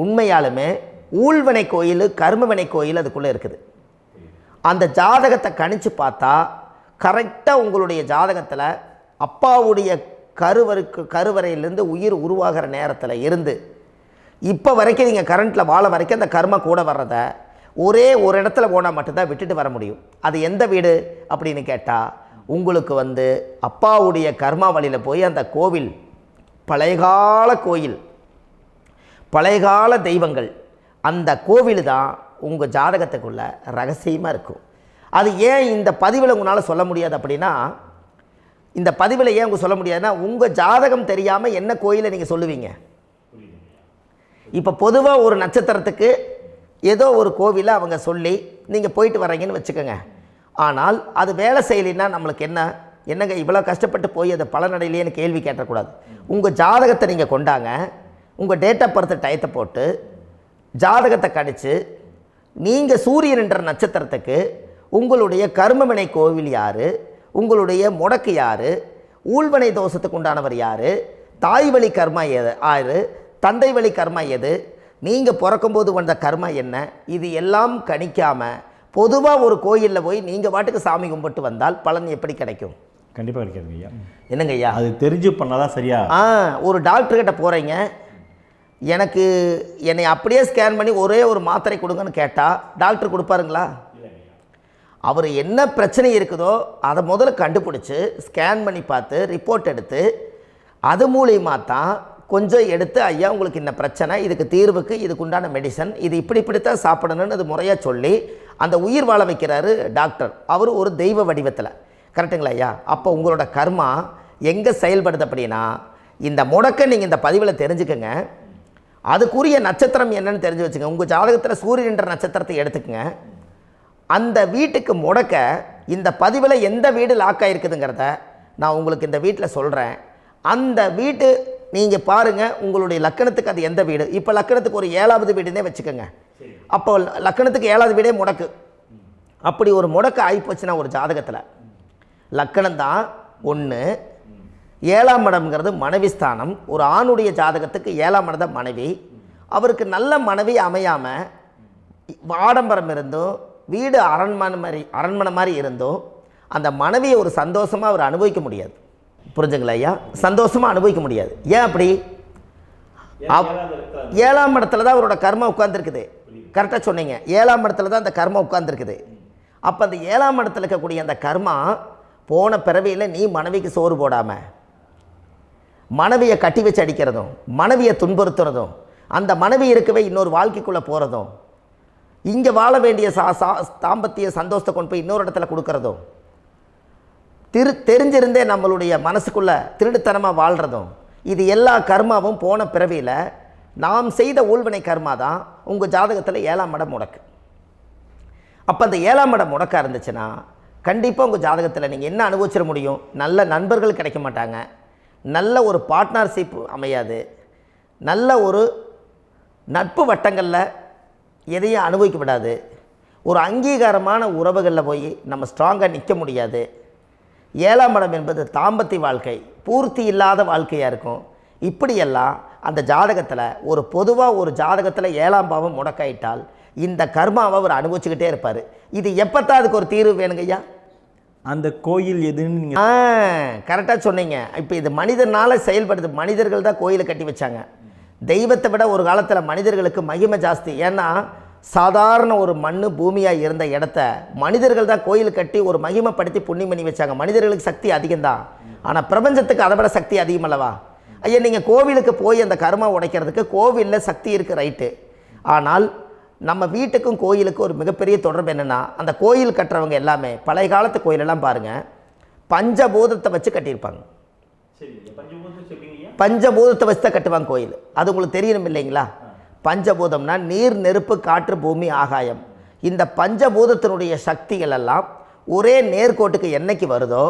உண்மையாலுமே ஊழ்வினை கோயில், கர்மவினை கோயில் அதுக்குள்ளே இருக்குது. அந்த ஜாதகத்தை கணிச்சு பார்த்தா கரெக்டாக உங்களுடைய ஜாதகத்தில் அப்பாவுடைய கருவறையிலேருந்து உயிர் உருவாகிற நேரத்தில் இருந்து இப்போ வரைக்கும் நீங்கள் கரண்ட்டில் வாழ வரைக்கும் அந்த கர்ம கூட வர்றதை ஒரே ஒரு இடத்துல போனால் மட்டும்தான் விட்டுட்டு வர முடியும். அது எந்த வீடு அப்படின்னு கேட்டால் உங்களுக்கு வந்து அப்பாவுடைய கர்மா வழியில் போய் அந்த கோவில் பழையகால கோயில், பழையகால தெய்வங்கள், அந்த கோவில் தான் உங்கள் ஜாதகத்துக்குள்ள ரகசியமாக இருக்கும். அது ஏன் இந்த பதிவில் உங்களால் சொல்ல முடியாது அப்படின்னா, இந்த பதிவில் ஏன் உங்க சொல்ல முடியாதுன்னா உங்கள் ஜாதகம் தெரியாமல் என்ன கோயிலை நீங்கள் சொல்லுவீங்க? இப்போ பொதுவாக ஒரு நட்சத்திரத்துக்கு ஏதோ ஒரு கோவிலை அவங்க சொல்லி நீங்கள் போயிட்டு வர்றீங்கன்னு வச்சுக்கோங்க. ஆனால் அது வேலை செய்யலைன்னா நம்மளுக்கு என்னங்க இவ்வளோ கஷ்டப்பட்டு போய் அதை பலனடையிலேன்னு கேள்வி கேட்டக்கூடாது. உங்கள் ஜாதகத்தை நீங்கள் கொண்டாங்க, உங்கள் டேட் ஆஃப் பர்த் டயத்தை போட்டு ஜாதகத்தை கணிச்சு நீங்கள் சூரியன் என்ற நட்சத்திரத்துக்கு உங்களுடைய கர்மவினை கோவில் யார், உங்களுடைய முடக்கு யார், ஊழ்வனை தோஷத்துக்கு உண்டானவர் யார், தாய் வழி கர்மா யார், தந்தை வழி கர்மா எது, நீங்கள் பிறக்கும்போது வந்த கர்மா என்ன, இது எல்லாம் கணிக்காமல் பொதுவாக ஒரு கோயிலில் போய் நீங்கள் பாட்டுக்கு சாமி கும்பிட்டு வந்தால் பலன் எப்படி கிடைக்கும்? கண்டிப்பாக கிடைக்காதுங்க ஐயா. என்னங்க ஐயா? அது தெரிஞ்சு பண்ணாதான் சரியா? ஒரு டாக்டர்கிட்ட போகிறீங்க, என்னை அப்படியே ஸ்கேன் பண்ணி ஒரே ஒரு மாத்திரை கொடுங்கன்னு கேட்டால் டாக்டர் கொடுப்பாருங்களா? அவர் என்ன பிரச்சனை இருக்குதோ அதை முதல்ல கண்டுபிடிச்சி ஸ்கேன் பண்ணி பார்த்து ரிப்போர்ட் எடுத்து அது மூலியமாக தான் கொஞ்சம் எடுத்து ஐயா உங்களுக்கு இந்த பிரச்சனை, இதுக்கு தீர்வுக்கு இதுக்குண்டான மெடிசன், இது இப்படித்தான் சாப்பிடணும்னு அது முறையாக சொல்லி அந்த உயிர் வாழ வைக்கிறாரு டாக்டர். அவர் ஒரு தெய்வ வடிவத்தில். கரெக்டுங்களா ஐயா? அப்போ உங்களோட கர்மா எங்கே செயல்படுது அப்படின்னா, இந்த முடக்க நீங்கள் இந்த பதிவில் தெரிஞ்சுக்கங்க. அதுக்குரிய நட்சத்திரம் என்னன்னு தெரிஞ்சு வச்சுங்க. உங்கள் ஜாதகத்தில் சூரியன் என்ற நட்சத்திரத்தை எடுத்துக்கங்க. அந்த வீட்டுக்கு முடக்க இந்த பதிவில் எந்த வீடு லாக் ஆகிருக்குதுங்கிறத நான் உங்களுக்கு இந்த வீட்டில் சொல்கிறேன். அந்த வீட்டு நீங்கள் பாருங்கள், உங்களுடைய லக்கணத்துக்கு அது எந்த வீடு. இப்போ லக்கணத்துக்கு ஒரு 7வது வீடுன்னே வச்சுக்கோங்க. அப்போ லக்கணத்துக்கு 7வது வீடே முடக்கு. அப்படி ஒரு முடக்கு ஆகிப்போச்சுன்னா ஒரு ஜாதகத்தில் லக்கணம் தான் 1, 7ஆம் இடம்ங்கிறது மனைவி ஸ்தானம். ஒரு ஆணுடைய ஜாதகத்துக்கு 7ஆம் இடம் தான் மனைவி. அவருக்கு நல்ல மனைவி அமையாமல் ஆடம்பரம் இருந்தும் வீடு அரண்மனை மாதிரி இருந்தும் அந்த மனைவியை ஒரு சந்தோஷமாக அவர் அனுபவிக்க முடியாது. புரிஞ்சுங்களா ஐயா? சந்தோஷமாக அனுபவிக்க முடியாது. ஏன் அப்படி? 7ஆம் இடத்துல தான் அவரோட கர்மா உட்கார்ந்துருக்குது. கரெக்டாக சொன்னீங்க. 7ஆம் இடத்துல தான் அந்த கர்மா உட்கார்ந்துருக்குது. அப்போ அந்த 7ஆம் இடத்துல இருக்கக்கூடிய அந்த கர்மா போன பிறவியில் நீ மனைவிக்கு சோறு போடாமல் மனைவியை கட்டி வச்சு அடிக்கிறதும், மனைவியை துன்புறுத்துறதும், அந்த மனைவி இருக்கவே இன்னொரு வாழ்க்கைக்குள்ளே போகிறதும், இங்கே வாழ வேண்டிய தாம்பத்திய சந்தோஷத்தை கொண்டு போய் இன்னொரு இடத்துல கொடுக்கறதும், தெரிஞ்சிருந்தே நம்மளுடைய மனசுக்குள்ளே திருடுத்தனமாக வாழ்கிறதும், இது எல்லா கர்மாவும் போன பிறவியில் நாம் செய்த ஊழ்வினை கர்மா தான் உங்கள் ஜாதகத்தில் 7ஆம் இடம் முடக்கு. அப்போ அந்த 7ஆம் இடம் முடக்கா இருந்துச்சுன்னா கண்டிப்பாக உங்கள் ஜாதகத்தில் நீங்கள் என்ன அனுபவிச்சிட முடியும்? நல்ல நண்பர்கள் கிடைக்க மாட்டாங்க, நல்ல ஒரு பார்ட்னர்ஷிப் அமையாது, நல்ல ஒரு நட்பு வட்டங்களில் எதையும் அனுபவிக்க விடாது, ஒரு அங்கீகாரமான உறவுகளில் போய் நம்ம ஸ்ட்ராங்காக நிற்க முடியாது. 7ஆம் இடம் என்பது தாம்பத்திய வாழ்க்கை, பூர்த்தி இல்லாத வாழ்க்கையாக இருக்கும். இப்படியெல்லாம் அந்த ஜாதகத்தில் ஒரு பொதுவாக ஒரு ஜாதகத்தில் 7ஆம் பாவம் முடக்காயிட்டால் இந்த கர்மாவை அவர் அனுபவிச்சுக்கிட்டே இருப்பார். இது எப்போத்தான் அதுக்கு ஒரு தீர்வு வேணுங்கய்யா? அந்த கோயில் எதுன்னு நீங்கள் கரெக்டாக சொன்னீங்க. இப்போ இது மனிதனால் செயல்படுது. மனிதர்கள் தான் கோயிலை கட்டி வச்சாங்க. தெய்வத்தை விட ஒரு காலத்தில் மனிதர்களுக்கு மகிமை ஜாஸ்தி. ஏன்னா சாதாரண ஒரு மண் பூமியாக இருந்த இடத்த மனிதர்கள் தான் கோயில் கட்டி ஒரு மகிமைப்படுத்தி புண்ணியம் பண்ணி வச்சாங்க. மனிதர்களுக்கு சக்தி அதிகம்தான், ஆனால் பிரபஞ்சத்துக்கு அதை விட சக்தி அதிகம் அல்லவா? ஐயா, நீங்கள் கோவிலுக்கு போய் அந்த கர்மா உடைக்கிறதுக்கு கோவிலில் சக்தி இருக்குது, ரைட்டு. ஆனால் நம்ம வீட்டுக்கும் கோயிலுக்கும் ஒரு மிகப்பெரிய தொடர்பு என்னென்னா, அந்த கோயில் கட்டுறவங்க எல்லாமே பழைய காலத்து கோயிலெல்லாம் பாருங்கள், பஞ்சபூதத்தை வச்சு கட்டியிருப்பாங்க. பஞ்சபூதத்தை வச்சு தான் கட்டுவாங்க கோயில். அது உங்களுக்கு தெரியணும் இல்லைங்களா? பஞ்சபூதம்னா நீர், நெருப்பு, காற்று, பூமி, ஆகாயம். இந்த பஞ்சபூதத்தினுடைய சக்திகள் எல்லாம் ஒரே நேர்கோட்டுக்கு என்னைக்கு வருதோ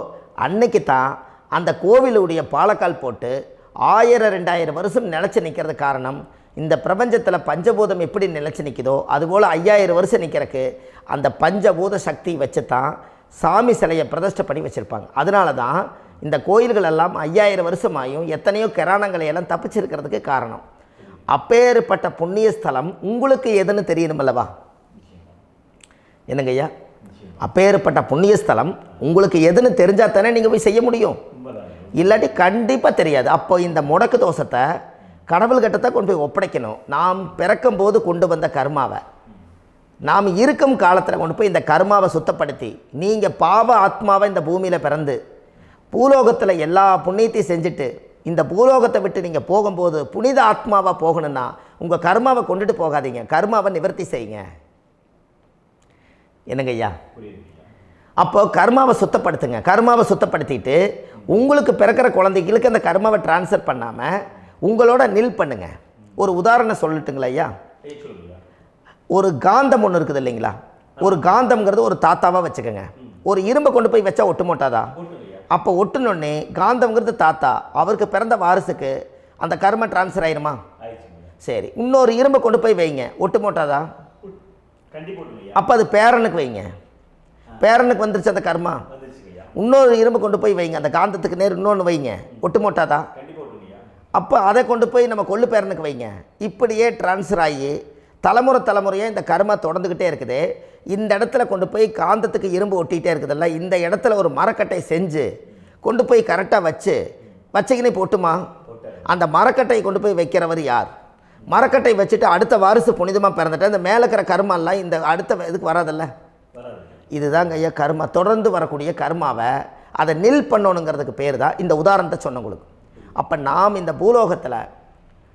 அன்னைக்கு தான் அந்த கோவிலுடைய பாலக்கால் போட்டு 1000-2000 வருஷம் நிலச்சி நிற்கிறது. காரணம், இந்த பிரபஞ்சத்தில் பஞ்சபூதம் எப்படி நிலச்சி நிற்குதோ அதுபோல் 5000 வருஷம் நிற்கிறதுக்கு அந்த பஞ்சபூத சக்தி வச்சு தான் சாமி சிலையை பிரதிஷ்டை பண்ணி வச்சுருப்பாங்க. அதனால தான் இந்த கோயில்கள் எல்லாம் 5000 வருஷமாயும் எத்தனையோ கிராணங்களை எல்லாம் தப்பிச்சிருக்கிறதுக்கு காரணம். அப்பேற்பட்ட புண்ணிய ஸ்தலம் உங்களுக்கு எதுன்னு தெரியணும் அல்லவா? என்னங்க ஐயா? அப்பேற்பட்ட புண்ணிய ஸ்தலம் உங்களுக்கு எதுன்னு தெரிஞ்சால் தானே நீங்கள் போய் செய்ய முடியும், இல்லாட்டி கண்டிப்பாக தெரியாது. அப்போ இந்த முடக்கு தோஷத்தை கடவுள்கிட்ட கொண்டு போய் ஒப்படைக்கணும். நாம் பிறக்கும் போது கொண்டு வந்த கர்மாவை நாம் இருக்கும் காலத்தில் கொண்டு போய் இந்த கர்மாவை சுத்தப்படுத்தி, நீங்கள் பாவ ஆத்மாவை இந்த பூமியில் பிறந்து பூலோகத்தில் எல்லா புண்ணியத்தையும் செஞ்சுட்டு இந்த பூலோகத்தை விட்டு நீங்கள் போகும்போது புனித ஆத்மாவாக போகணுன்னா உங்கள் கர்மாவை கொண்டுட்டு போகாதீங்க, கர்மாவை நிவர்த்தி செய்யுங்க. என்னங்க ஐயா? அப்போ கர்மாவை சுத்தப்படுத்துங்க. கர்மாவை சுத்தப்படுத்திட்டு உங்களுக்கு பிறக்கிற குழந்தைகளுக்கு அந்த கர்மாவை டிரான்ஸ்ஃபர் பண்ணாமல் உங்களோட நில் பண்ணுங்க. ஒரு உதாரணம் சொல்லட்டுங்களா ஐயா? ஒரு காந்தம் ஒன்று இருக்குது இல்லைங்களா? ஒரு காந்தம்ங்கிறது ஒரு தாத்தாவாக வச்சுக்கோங்க. ஒரு இரும்பை கொண்டு போய் வச்சா ஒட்டு மோட்டாதா? அப்போ ஒட்டுனோடனே காந்தம்ங்கிறது தாத்தா, அவருக்கு பிறந்த வாரிசுக்கு அந்த கர்ம டிரான்ஸ்ஃபர் ஆயிருமா? சரி, இன்னொரு இரும்பை கொண்டு போய் வைங்க, ஒட்டு மோட்டாதா? அப்போ அது பேரனுக்கு வைங்க, பேரனுக்கு வந்துருச்சு அந்த கர்மா. இன்னொரு இரும்பை கொண்டு போய் வைங்க, அந்த காந்தத்துக்கு நேர் இன்னொன்று வைங்க, ஒட்டு மோட்டாதா? அப்போ அதை கொண்டு போய் நம்ம கொள்ளு பேரனுக்கு வைங்க. இப்படியே டிரான்ஸ்ஃபர் ஆகி தலைமுறையாக இந்த கர்மா தொடர்ந்துக்கிட்டே இருக்குது. இந்த இடத்துல கொண்டு போய் காந்தத்துக்கு இரும்பு ஒட்டிகிட்டே இருக்குதுல்ல, இந்த இடத்துல ஒரு மரக்கட்டை செஞ்சு கொண்டு போய் கரெக்டாக வச்சுக்கினே போட்டுமா? அந்த மரக்கட்டையை கொண்டு போய் வைக்கிறவர் யார்? மரக்கட்டை வச்சுட்டு அடுத்த வாரிசு புனிதமாக பிறந்துட்டு அந்த மேலே இருக்கிற கர்மாலாம் இந்த அடுத்த இதுக்கு வராதில்ல. இதுதாங்க ஐயா கர்மா. தொடர்ந்து வரக்கூடிய கர்மாவை அதை நில் பண்ணணுங்கிறதுக்கு பேர் தான் இந்த உதாரணத்தை சொன்னவங்களுக்கு. அப்போ நாம் இந்த பூலோகத்தில்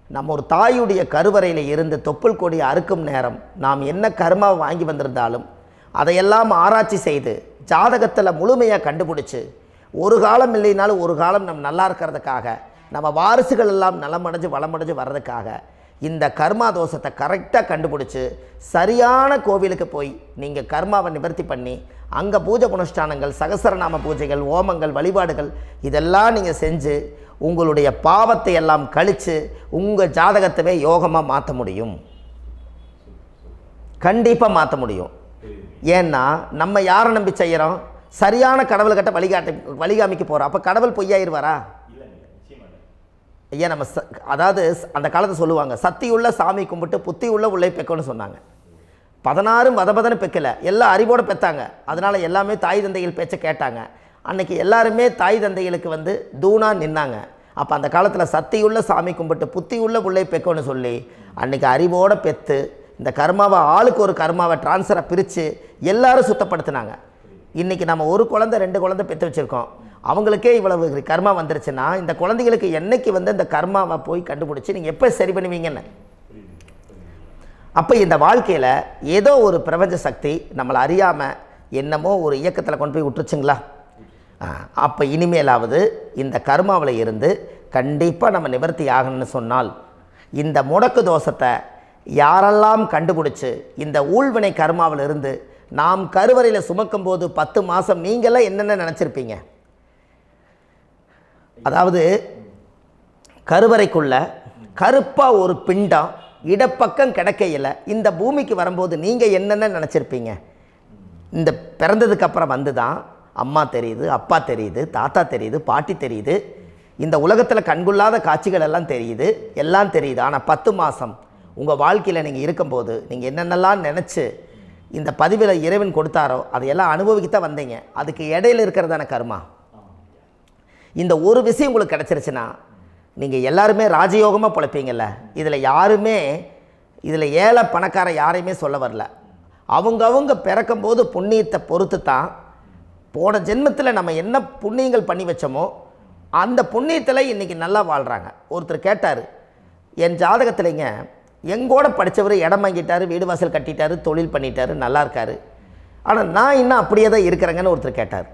நம்ம ஒரு தாயுடைய கருவறையில் இருந்து தொப்புள் கொடி அறுக்கும் நேரம் நாம் என்ன கர்மாவை வாங்கி வந்திருந்தாலும் அதையெல்லாம் ஆராய்ச்சி செய்து ஜாதகத்தில் முழுமையாக கண்டுபிடிச்சி ஒரு காலம் இல்லைனாலும் ஒரு காலம் நம்ம நல்லா இருக்கிறதுக்காக, நம்ம வாரிசுகள் எல்லாம் நலமடைஞ்சு வளமடைஞ்சு வர்றதுக்காக இந்த கர்மா தோஷத்தை கரெக்டாக கண்டுபிடிச்சி சரியான கோவிலுக்கு போய் நீங்கள் கர்மாவை நிவர்த்தி பண்ணி அங்கே பூஜை புனஸ்தானங்கள், சகசரநாம பூஜைகள், ஓமங்கள், வழிபாடுகள் இதெல்லாம் நீங்கள் செஞ்சு உங்களுடைய பாவத்தை எல்லாம் கழித்து உங்கள் ஜாதகத்தவே யோகமாக மாற்ற முடியும். கண்டிப்பாக மாற்ற முடியும். ஏன்னா நம்ம யாரை நம்பி செய்கிறோம்? சரியான கடவுள்கிட்ட வழிகாமிக்க போகிறோம். அப்போ கடவுள் பொய்யாயிருவாரா? ஐயா நம்ம அதாவது அந்த காலத்தை சொல்லுவாங்க, சத்தியுள்ள சாமி கும்பிட்டு புத்தி உள்ள உள்ளே பெக்கணும்னு சொன்னாங்க. 16 வதபதன்னு பெக்கலை, எல்லாம் அறிவோடு பெற்றாங்க. அதனால் எல்லாமே தாய் தந்தைகள் பேச்சை கேட்டாங்க. அன்றைக்கி எல்லாருமே தாய் தந்தைகளுக்கு தூணாக நின்னாங்க. அப்போ அந்த காலத்தில் சத்தியுள்ள சாமி கும்பிட்டு புத்தி உள்ள உள்ளே பெக்கணும்னு சொல்லி அன்றைக்கி அறிவோடு பெற்று இந்த கர்மாவை ஆளுக்கு ஒரு கர்மாவை டிரான்ஸ்ஃபரை பிரித்து எல்லாரும் சுத்தப்படுத்தினாங்க. இன்றைக்கி நம்ம ஒரு குழந்தை 2 குழந்தை பெற்று வச்சுருக்கோம். அவங்களுக்கே இவ்வளவு கர்மா வந்துருச்சுன்னா இந்த குழந்தைகளுக்கு என்னைக்கு இந்த கர்மாவை போய் கண்டுபிடிச்சி நீங்கள் எப்போ சரி பண்ணுவீங்கன்னு. அப்போ இந்த வாழ்க்கையில் ஏதோ ஒரு பிரபஞ்ச சக்தி நம்மளை அறியாமல் என்னமோ ஒரு இயக்கத்தில் கொண்டு போய் விட்டுருச்சுங்களா? அப்போ இனிமேலாவது இந்த கர்மாவில் இருந்து கண்டிப்பாக நம்ம நிவர்த்தி ஆகணும்னு சொன்னால் இந்த முடக்கு தோஷத்தை யாரெல்லாம் கண்டுபிடிச்சி இந்த ஊழ்வினை கர்மாவில் இருந்து நாம் கருவறையில் சுமக்கும் போது 10 மாதம் நீங்களாம் என்னென்ன நினச்சிருப்பீங்க? அதாவது கருவறைக்குள்ள கருப்பாக ஒரு பிண்டம் இடப்பக்கம் கிடக்கையில் இந்த பூமிக்கு வரும்போது நீங்கள் என்னென்ன நினச்சிருப்பீங்க? இந்த பிறந்ததுக்கு அப்புறம் வந்து தான் அம்மா தெரியுது, அப்பா தெரியுது, தாத்தா தெரியுது, பாட்டி தெரியுது, இந்த உலகத்தில் கண்கொள்ளாத காட்சிகள் எல்லாம் தெரியுது, எல்லாம் தெரியுது. ஆனால் 10 மாதம் உங்கள் வாழ்க்கையில் நீங்கள் இருக்கும்போது நீங்கள் என்னென்னலாம் நினச்சி இந்த பதிவில் இறைவன் கொடுத்தாரோ அதையெல்லாம் அனுபவிக்கத்தான் வந்தீங்க. அதுக்கு இடையில இருக்கிறதான கர்மா. இந்த ஒரு விஷயம் உங்களுக்கு கிடச்சிருச்சுன்னா நீங்கள் எல்லாருமே ராஜயோகமாக பிழைப்பீங்கள்ல. இதில் ஏழை பணக்கார யாரையுமே சொல்ல வரல. அவங்க பிறக்கும்போது புண்ணியத்தை பொறுத்து தான் போன ஜென்மத்தில் நம்ம என்ன புண்ணியங்கள் பண்ணி வச்சோமோ அந்த புண்ணியத்தில் இன்றைக்கி நல்லா வாழ்கிறாங்க. ஒருத்தர் கேட்டார், என் ஜாதகத்தில்ங்க எங்கூட படித்தவர் இடம் வாங்கிட்டார், வீடு வாசல் கட்டிட்டார், தொழில் பண்ணிட்டார், நல்லா இருக்கார், ஆனால் நான் இன்னும் அப்படியே தான் இருக்கிறேங்கன்னு ஒருத்தர் கேட்டார்.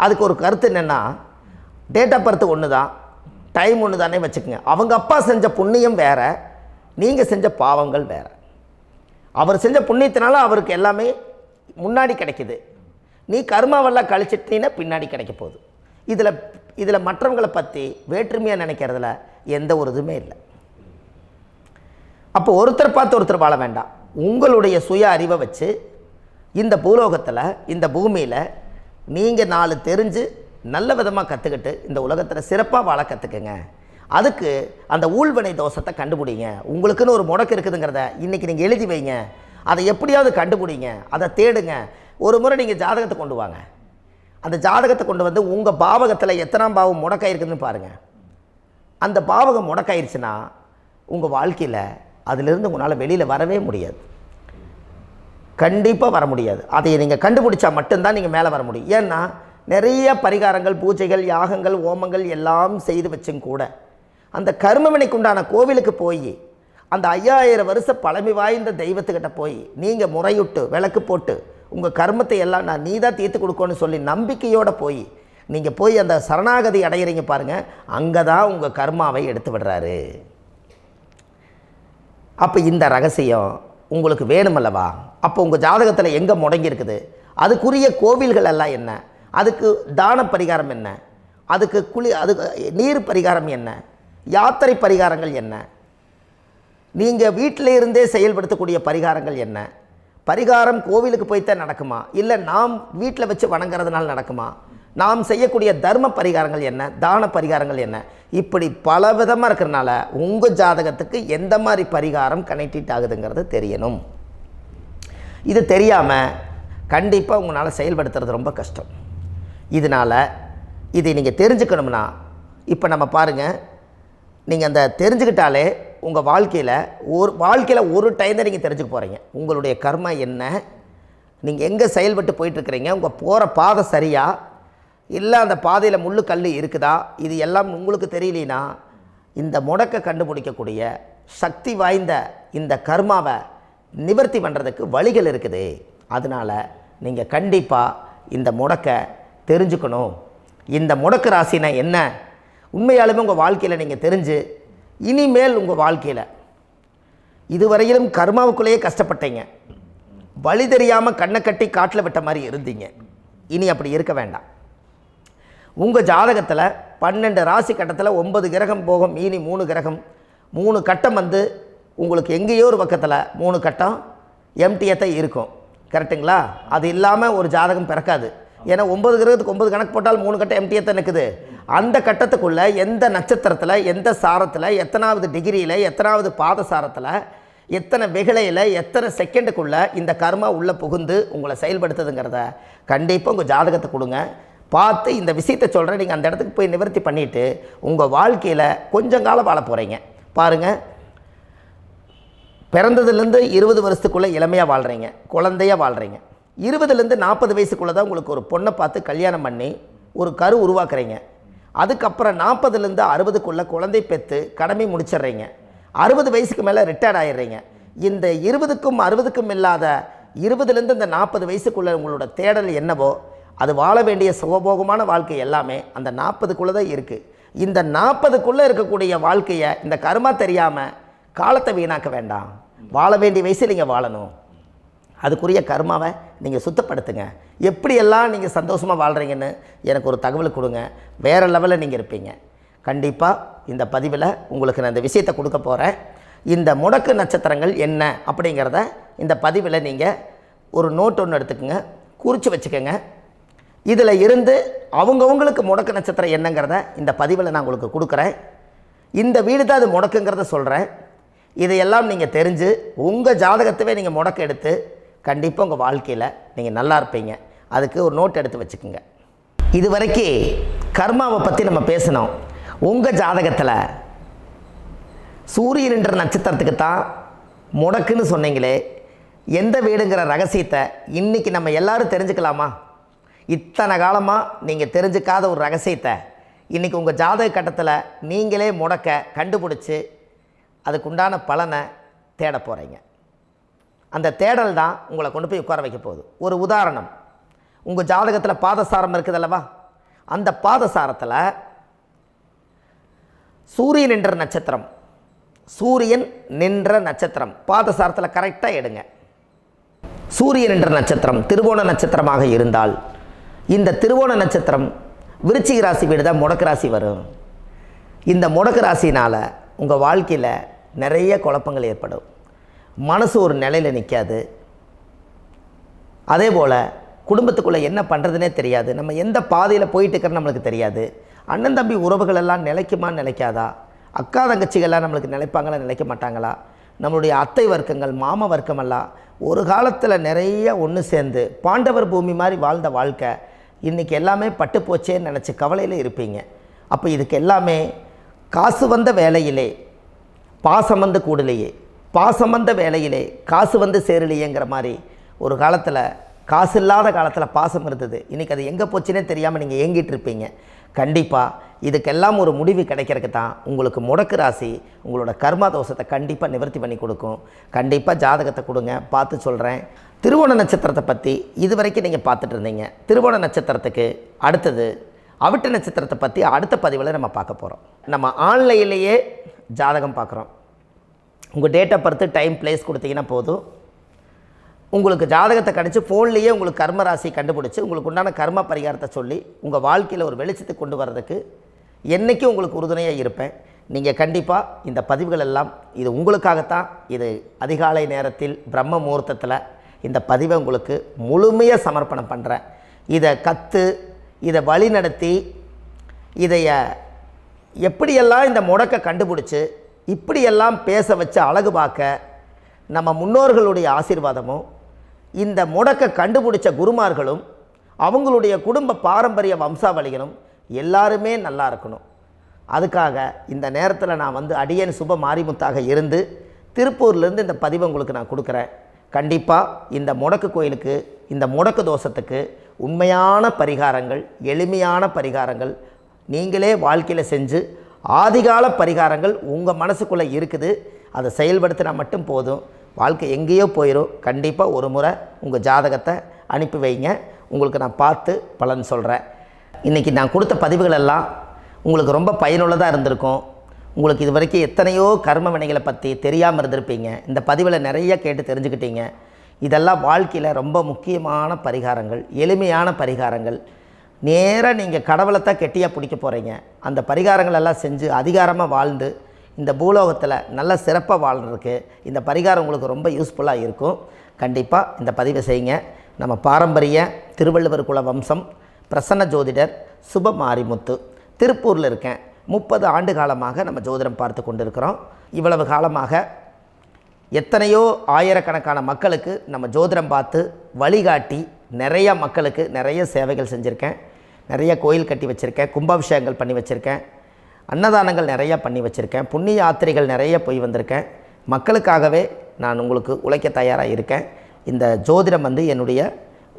அதுக்கு ஒரு கருத்து என்னென்னா, டேட் ஆஃப் பர்த் ஒன்று தான், டைம் ஒன்று தானே வச்சுக்கோங்க. அவங்க அப்பா செஞ்ச புண்ணியம் வேறு, நீங்கள் செஞ்ச பாவங்கள் வேறு. அவர் செஞ்ச புண்ணியத்தினால அவருக்கு எல்லாமே முன்னாடி கிடைக்கிது. நீ கர்மாவெல்லாம் கழிச்சிட்டினா பின்னாடி கிடைக்க போகுது. இதில் மற்றவங்களை பற்றி வேற்றுமையாக நினைக்கிறதுல எந்த ஒரு இதுவுமே இல்லை. அப்போ ஒருத்தர் பார்த்து ஒருத்தர் வாழ வேண்டாம். உங்களுடைய சுய அறிவை வச்சு இந்த பூலோகத்தில் இந்த பூமியில் நீங்கள் 4 தெரிஞ்சு நல்ல விதமாக கற்றுக்கிட்டு இந்த உலகத்தில் சிறப்பாக வாழ கற்றுக்குங்க. அதுக்கு அந்த ஊழ்வினை தோஷத்தை கண்டுபிடிங்க. உங்களுக்குன்னு ஒரு முடக்கு இருக்குதுங்கிறத இன்றைக்கி நீங்கள் எழுதி வைங்க. அதை எப்படியாவது கண்டுபிடிங்க, அதை தேடுங்க. ஒரு முறை நீங்கள் ஜாதகத்தை கொண்டு வாங்க. அந்த ஜாதகத்தை கொண்டு வந்து உங்கள் பாவகத்தில் எத்தனாம் பாவம் முடக்காயிருக்குதுன்னு பாருங்கள். அந்த பாவகம் முடக்காயிருச்சுன்னா உங்கள் வாழ்க்கையில் அதிலிருந்து உங்களால் வெளியில் வரவே முடியாது, கண்டிப்பாக வர முடியாது. அதை நீங்கள் கண்டுபிடிச்சா மட்டும்தான் நீங்கள் மேலே வர முடியும். ஏன்னா நிறைய பரிகாரங்கள், பூஜைகள், யாகங்கள், ஓமங்கள் எல்லாம் செய்து வச்சும் கூட அந்த கர்மவினைக்கு உண்டான கோவிலுக்கு போய் அந்த 5000 வருஷ பழமை வாய்ந்த தெய்வத்துக்கிட்ட போய் நீங்கள் முறையிட்டு விளக்கு போட்டு உங்கள் கர்மத்தை எல்லாம் நான் நீ தான் தீர்த்து கொடுக்கணும்னு சொல்லி நம்பிக்கையோடு நீங்கள் போய் அந்த சரணாகதி அடையிறீங்க பாருங்கள், அங்கே தான் உங்கள் கர்மாவை எடுத்து விடுறாரு. அப்போ இந்த ரகசியம் உங்களுக்கு வேணுமல்லவா? அப்போ உங்கள் ஜாதகத்தில் எங்கே முடங்கி அதுக்குரிய கோவில்கள் எல்லாம் என்ன, அதுக்கு தான பரிகாரம் என்ன, அதுக்கு நீர் பரிகாரம் என்ன, யாத்திரை பரிகாரங்கள் என்ன, நீங்கள் வீட்டில் இருந்தே செயல்படுத்தக்கூடிய பரிகாரங்கள் என்ன, பரிகாரம் கோவிலுக்கு போய்த்தான் நடக்குமா, இல்லை நாம் வீட்டில் வச்சு வணங்குறதுனால நடக்குமா, நாம் செய்யக்கூடிய தர்ம பரிகாரங்கள் என்ன, தான பரிகாரங்கள் என்ன, இப்படி பல விதமாக இருக்கிறனால உங்கள் ஜாதகத்துக்கு எந்த மாதிரி பரிகாரம் கனெக்ட் ஆகுதுங்கிறது தெரியணும். இது தெரியாமல் கண்டிப்பாக உங்களால் செயல்படுத்துறது ரொம்ப கஷ்டம். இதனால் இதை நீங்கள் தெரிஞ்சுக்கணும்னா இப்போ நம்ம பாருங்கள், நீங்கள் அந்த தெரிஞ்சுக்கிட்டாலே உங்கள் வாழ்க்கையில் ஒரு டைம் தான் நீங்கள் தெரிஞ்சுக்க போகிறீங்க. உங்களுடைய கர்மா என்ன, நீங்கள் எங்கே செயல்பட்டு போயிட்டுருக்கிறீங்க, உங்கள் போகிற பாதை சரியா இல்லை அந்த பாதையில் முள்ளு கல் இருக்குதா, இது எல்லாம் உங்களுக்கு தெரியலனா இந்த முடக்கை கண்டுபிடிக்கக்கூடிய சக்தி வாய்ந்த இந்த கர்மாவை நிவர்த்தி பண்ணுறதுக்கு வழிகள் இருக்குது. அதனால் நீங்கள் கண்டிப்பாக இந்த முடக்கை தெரிஞ்சுக்கணும். இந்த முடக்கு ராசினா என்ன உண்மையாலுமே உங்கள் வாழ்க்கையில் நீங்கள் தெரிஞ்சு இனிமேல் உங்கள் வாழ்க்கையில் இதுவரையிலும் கர்மாவுக்குள்ளேயே கஷ்டப்பட்டீங்க, வழி தெரியாமல் கண்ணை கட்டி காட்டில் விட்ட மாதிரி இருந்தீங்க. இனி அப்படி இருக்க வேண்டாம். உங்கள் ஜாதகத்தில் 12 ராசி கட்டத்தில் 9 கிரகம் போகும், மீனி 3 கிரகம், 3 கட்டம் உங்களுக்கு எங்கேயோ ஒரு பக்கத்தில் 3 கட்டம் எம்டியாக தான் இருக்கும். கரெக்டுங்களா? அது இல்லாமல் ஒரு ஜாதகம் பிறக்காது. ஏன்னா 9 கிரகத்துக்கு 9 கணக்கு போட்டால் 3 கட்டம் எம்டியாக தான் நிற்குது. அந்த கட்டத்துக்குள்ளே எந்த நட்சத்திரத்தில், எந்த சாரத்தில், எத்தனாவது டிகிரியில், எத்தனாவது பாதசாரத்தில், எத்தனை வெகுளையில், எத்தனை செகண்டுக்குள்ளே இந்த கர்மா உள்ளே புகுந்து உங்களை செயல்படுத்துதுங்கிறத கண்டிப்பாக உங்கள் ஜாதகத்தை கொடுங்க. பார்த்து இந்த விஷயத்தை சொல்கிறேன், நீங்கள் அந்த இடத்துக்கு போய் நிவர்த்தி பண்ணிவிட்டு உங்கள் வாழ்க்கையில் கொஞ்சம் காலம் வாழ போகிறீங்க. பாருங்கள், பிறந்ததுலேருந்து 20 வருஷத்துக்குள்ளே இளமையாக வாழ்கிறீங்க, குழந்தையாக வாழ்கிறீங்க. 20லேருந்து 40 வயசுக்குள்ளே தான் உங்களுக்கு ஒரு பொண்ணை பார்த்து கல்யாணம் பண்ணி ஒரு கரு உருவாக்குறீங்க. அதுக்கப்புறம் 40லேருந்து 60க்குள்ளே குழந்தை பெற்று கடமை முடிச்சிடுறீங்க. 60 வயசுக்கு மேலே ரிட்டையர்ட் ஆகிடுறீங்க. இந்த 20க்கும் 60க்கும் இல்லாத 20லேருந்து இந்த 40 வயசுக்குள்ளே உங்களோட தேடல் என்னவோ அது வாழ வேண்டிய சுகபோகமான வாழ்க்கை எல்லாமே அந்த 40க்குள்ளே தான் இருக்குது. இந்த 40க்குள்ளே இருக்கக்கூடிய வாழ்க்கையை இந்த கர்மா தெரியாமல் காலத்தை வீணாக்க வேண்டாம். வாழ வேண்டிய வயசில் நீங்கள் வாழணும். அதுக்குரிய கர்மாவை நீங்கள் சுத்தப்படுத்துங்க. எப்படியெல்லாம் நீங்கள் சந்தோஷமாக வாழ்கிறீங்கன்னு எனக்கு ஒரு தகவல் கொடுங்க. வேறு லெவலில் நீங்கள் இருப்பீங்க. கண்டிப்பாக இந்த பதிவில் உங்களுக்கு நான் இந்த விஷயத்தை கொடுக்க போகிறேன். இந்த முடக்கு நட்சத்திரங்கள் என்ன அப்படிங்கிறத இந்த பதிவில் நீங்கள் ஒரு நோட் ஒன்று எடுத்துக்கோங்க, குறித்து வச்சுக்கோங்க. இதில் இருந்து அவங்கவுங்களுக்கு முடக்கு நட்சத்திரம் என்னங்கிறத இந்த பதிவில் நான் உங்களுக்கு கொடுக்குறேன். இந்த வீடு தான் அது முடக்குங்கிறத சொல்கிறேன். இதையெல்லாம் நீங்கள் தெரிஞ்சு உங்கள் ஜாதகத்தவே நீங்கள் முடக்கு எடுத்து கண்டிப்பாக உங்கள் வாழ்க்கையில் நீங்கள் நல்லா இருப்பீங்க. அதுக்கு ஒரு நோட் எடுத்து வச்சுக்கோங்க. இது வரைக்கும் கர்மாவை பற்றி நம்ம பேசினோம். உங்கள் ஜாதகத்தில் சூரியன் என்ற நட்சத்திரத்துக்கு தான் முடக்குன்னு சொன்னீங்களே, எந்த வீடுங்கிற ரகசியத்தை இன்றைக்கி நம்ம எல்லோரும் தெரிஞ்சுக்கலாமா? இத்தனை காலமாக நீங்கள் தெரிஞ்சுக்காத ஒரு ரகசியத்தை இன்றைக்கி உங்கள் ஜாதக கட்டத்தில் நீங்களே முடக்க கண்டுபிடிச்சி அதுக்குண்டான பலனை தேட போகிறீங்க. அந்த தேடல் தான் உங்களை கொண்டு போய் உட்கார வைக்க போகுது. ஒரு உதாரணம், உங்கள் ஜாதகத்தில் பாதசாரம் இருக்குது அல்லவா? அந்த பாதசாரத்தில் சூரியன் என்ற நட்சத்திரம், சூரியன் நின்ற நட்சத்திரம் பாதசாரத்தில் கரெக்டாக எடுங்க. சூரியன் என்ற நட்சத்திரம் திருவோண நட்சத்திரமாக இருந்தால் இந்த திருவோண நட்சத்திரம் விருச்சிக ராசி வீடு தான் முடக்கு ராசி வரும். இந்த முடக்கு ராசினால் உங்கள் வாழ்க்கையில் நிறைய குழப்பங்கள் ஏற்படும். மனசு ஒரு நிலையில் நிற்காது. அதே போல் குடும்பத்துக்குள்ளே என்ன பண்ணுறதுனே தெரியாது. நம்ம எந்த பாதையில் போயிட்டு இருக்கிறோன்னு நம்மளுக்கு தெரியாது. அண்ணன் தம்பி உறவுகள் எல்லாம் நிலைக்குமா நிலைக்காதா? அக்கா தங்கச்சிகள்லாம் நம்மளுக்கு நிலைப்பாங்களா நிலைக்க மாட்டாங்களா? நம்மளுடைய அத்தை வர்க்கங்கள் மாமா வர்க்கமெல்லாம் ஒரு காலத்தில் நிறைய ஒன்று சேர்ந்து பாண்டவர் பூமி மாதிரி வாழ்ந்த வாழ்க்கை இன்றைக்கி எல்லாமே பட்டு போச்சேன்னு நினச்சி கவலையில் இருப்பீங்க. அப்போ இதுக்கு எல்லாமே காசு வந்த வேலையிலே பாசம் வந்து கூடலையே, பாசம் வந்த வேலையிலே காசு வந்து சேரலையேங்கிற மாதிரி ஒரு காலத்தில் காசு இல்லாத காலத்தில் பாசம் இருந்தது. இன்றைக்கி அது எங்கே போச்சுன்னே தெரியாமல் நீங்கள் ஏங்கிட்டு இருப்பீங்க. கண்டிப்பாக இதுக்கெல்லாம் ஒரு முடிவு கிடைக்கிறதுக்கு தான் உங்களுக்கு முடக்கு ராசி உங்களோட கர்மா தோஷத்தை கண்டிப்பாக நிவர்த்தி பண்ணி கொடுக்கும். கண்டிப்பாக ஜாதகத்தை கொடுங்க, பார்த்து சொல்கிறேன். திருவோண நட்சத்திரத்தை பற்றி இது வரைக்கும் நீங்கள் பார்த்துட்டு இருந்தீங்க. திருவோண நட்சத்திரத்துக்கு அடுத்தது அவிட்ட நட்சத்திரத்தை பற்றி அடுத்த பதிவில் நம்ம பார்க்க போகிறோம். நம்ம ஆன்லைன்லேயே ஜாதகம் பார்க்குறோம். உங்கள் date of birth time place கொடுத்தீங்கன்னா போதும், உங்களுக்கு ஜாதகத்தை கணிச்சு ஃபோன்லேயே உங்களுக்கு கர்ம ராசி கண்டுபிடிச்சி உங்களுக்கு உண்டான கர்ம பரிகாரத்தை சொல்லி உங்கள் வாழ்க்கையில் ஒரு வெளிச்சத்துக்கு கொண்டு வர்றதுக்கு என்றைக்கும் உங்களுக்கு உறுதுணையாக இருப்பேன். நீங்கள் கண்டிப்பாக இந்த பதிவுகள் எல்லாம் இது உங்களுக்காகத்தான். இது அதிகாலை நேரத்தில் பிரம்ம முகூர்த்தத்தில் இந்த பதிவை உங்களுக்கு முழுமையாக சமர்ப்பணம் பண்ணுறேன். இதை கற்று இதை வழி நடத்தி இதைய எப்படியெல்லாம் இந்த முடக்கை கண்டுபிடிச்சி இப்படியெல்லாம் பேச வச்சு அழகு பார்க்க நம்ம முன்னோர்களுடைய ஆசீர்வாதமும் இந்த முடக்கை கண்டுபிடிச்ச குருமார்களும் அவங்களுடைய குடும்ப பாரம்பரிய வம்சாவளிகளும் எல்லாருமே நல்லா இருக்கணும். அதுக்காக இந்த நேரத்தில் நான் வந்து அடியேன் சுப மாரிமுத்தாக இருந்து திருப்பூர்லேருந்து இந்த பதிவை உங்களுக்கு நான் கொடுக்குறேன். கண்டிப்பாக இந்த முடக்கு கோயிலுக்கு இந்த முடக்கு தோஷத்துக்கு உண்மையான பரிகாரங்கள், எளிமையான பரிகாரங்கள் நீங்களே வாழ்க்கையில் செஞ்சு ஆதிகால பரிகாரங்கள் உங்கள் மனசுக்குள்ளே இருக்குது. அதை செயல்படுத்தினா மட்டும் போதும், வாழ்க்கை எங்கேயோ போயிடும். கண்டிப்பாக ஒரு முறை உங்கள் ஜாதகத்தை அனுப்பி வைங்க, உங்களுக்கு நான் பார்த்து பலன் சொல்கிறேன். இன்றைக்கி நான் கொடுத்த பதிவுகள் எல்லாம் உங்களுக்கு ரொம்ப பயனுள்ளதாக இருந்திருக்கும். உங்களுக்கு இது வரைக்கும் எத்தனையோ கர்ம வினைகளை பற்றி தெரியாமல் இருந்திருப்பீங்க. இந்த பதிவில் நிறைய கேட்டு தெரிஞ்சுக்கிட்டீங்க. இதெல்லாம் வாழ்க்கையில் ரொம்ப முக்கியமான பரிகாரங்கள், எளிமையான பரிகாரங்கள். நேராக நீங்கள் கடவுளைத்தான் கெட்டியாக பிடிக்க போகிறீங்க. அந்த பரிகாரங்கள் எல்லாம் செஞ்சு அதிகாரமாக வாழ்ந்து இந்த பூலோகத்தில் நல்ல சிறப்பாக வாழ்கிறதுக்கு இந்த பரிகாரம் உங்களுக்கு ரொம்ப யூஸ்ஃபுல்லாக இருக்கும். கண்டிப்பாக இந்த பதிவை செய்யுங்க. நம்ம பாரம்பரிய திருவள்ளுவர் குல வம்சம் பிரசன்ன ஜோதிடர் சுப மாரிமுத்து, திருப்பூரில் இருக்கேன். 30 ஆண்டு காலமாக நம்ம ஜோதிடம் பார்த்து கொண்டு இருக்கிறோம். இவ்வளவு காலமாக எத்தனையோ ஆயிரக்கணக்கான மக்களுக்கு நம்ம ஜோதிடம் பார்த்து வழிகாட்டி நிறைய மக்களுக்கு நிறைய சேவைகள் செஞ்சுருக்கேன். நிறைய கோயில் கட்டி வச்சுருக்கேன், கும்பாபிஷேகங்கள் பண்ணி வச்சுருக்கேன், அன்னதானங்கள் நிறையா பண்ணி வச்சுருக்கேன், புண்ணிய யாத்திரைகள் நிறைய போய் வந்திருக்கேன். மக்களுக்காகவே நான் உங்களுக்கு உழைக்க தயாராக இருக்கேன். இந்த ஜோதிடம் வந்து என்னுடைய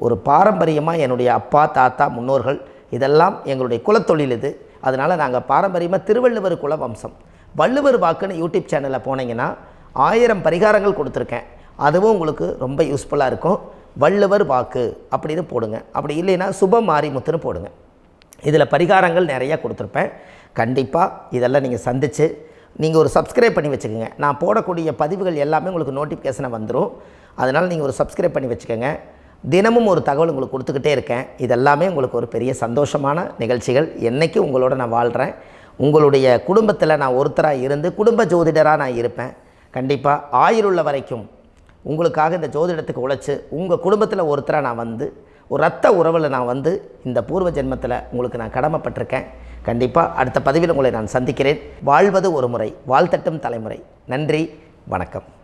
ஒரு பாரம்பரியமாக என்னுடைய அப்பா தாத்தா முன்னோர்கள் இதெல்லாம் எங்களுடைய குலத்தொழில் இது. அதனால் நாங்கள் பாரம்பரியமாக திருவள்ளுவர் குல வம்சம். வள்ளுவர் வாக்குன்னு யூடியூப் சேனலில் போனீங்கன்னா 1000 பரிகாரங்கள் கொடுத்துருக்கேன். அதுவும் உங்களுக்கு ரொம்ப யூஸ்ஃபுல்லாக இருக்கும். வள்ளுவர் வாக்கு அப்படின்னு போடுங்க, அப்படி இல்லைன்னா சுப மாரிமுத்துன்னு போடுங்க. இதில் பரிகாரங்கள் நிறையா கொடுத்துருப்பேன். கண்டிப்பாக இதெல்லாம் நீங்கள் சந்தித்து நீங்கள் ஒரு சப்ஸ்கிரைப் பண்ணி வச்சுக்கோங்க. நான் போடக்கூடிய பதிவுகள் எல்லாமே உங்களுக்கு நோட்டிஃபிகேஷனை வந்துடும். அதனால் நீங்கள் ஒரு சப்ஸ்கிரைப் பண்ணி வச்சுக்கோங்க. தினமும் ஒரு தகவல் உங்களுக்கு கொடுத்துக்கிட்டே இருக்கேன். இதெல்லாமே உங்களுக்கு ஒரு பெரிய சந்தோஷமான நிகழ்ச்சிகள். என்றைக்கும் உங்களோட நான் வாழ்கிறேன். உங்களுடைய குடும்பத்தில் நான் ஒருத்தராக இருந்து குடும்ப ஜோதிடராக நான் இருப்பேன். கண்டிப்பாக ஆயுளுள்ள வரைக்கும் உங்களுக்காக இந்த ஜோதிடத்துக்கு உழைச்சி உங்கள் குடும்பத்தில் ஒருத்தராக நான் வந்து ஒரு ரத்த உறவில் நான் வந்து இந்த பூர்வ ஜென்மத்தில் உங்களுக்கு நான் கடமைப்பட்டிருக்கேன். கண்டிப்பாக அடுத்த பதிவில் உங்களை நான் சந்திக்கிறேன். வாழ்வது ஒரு முறை, வாழ்த்தட்டும் தலைமுறை. நன்றி, வணக்கம்.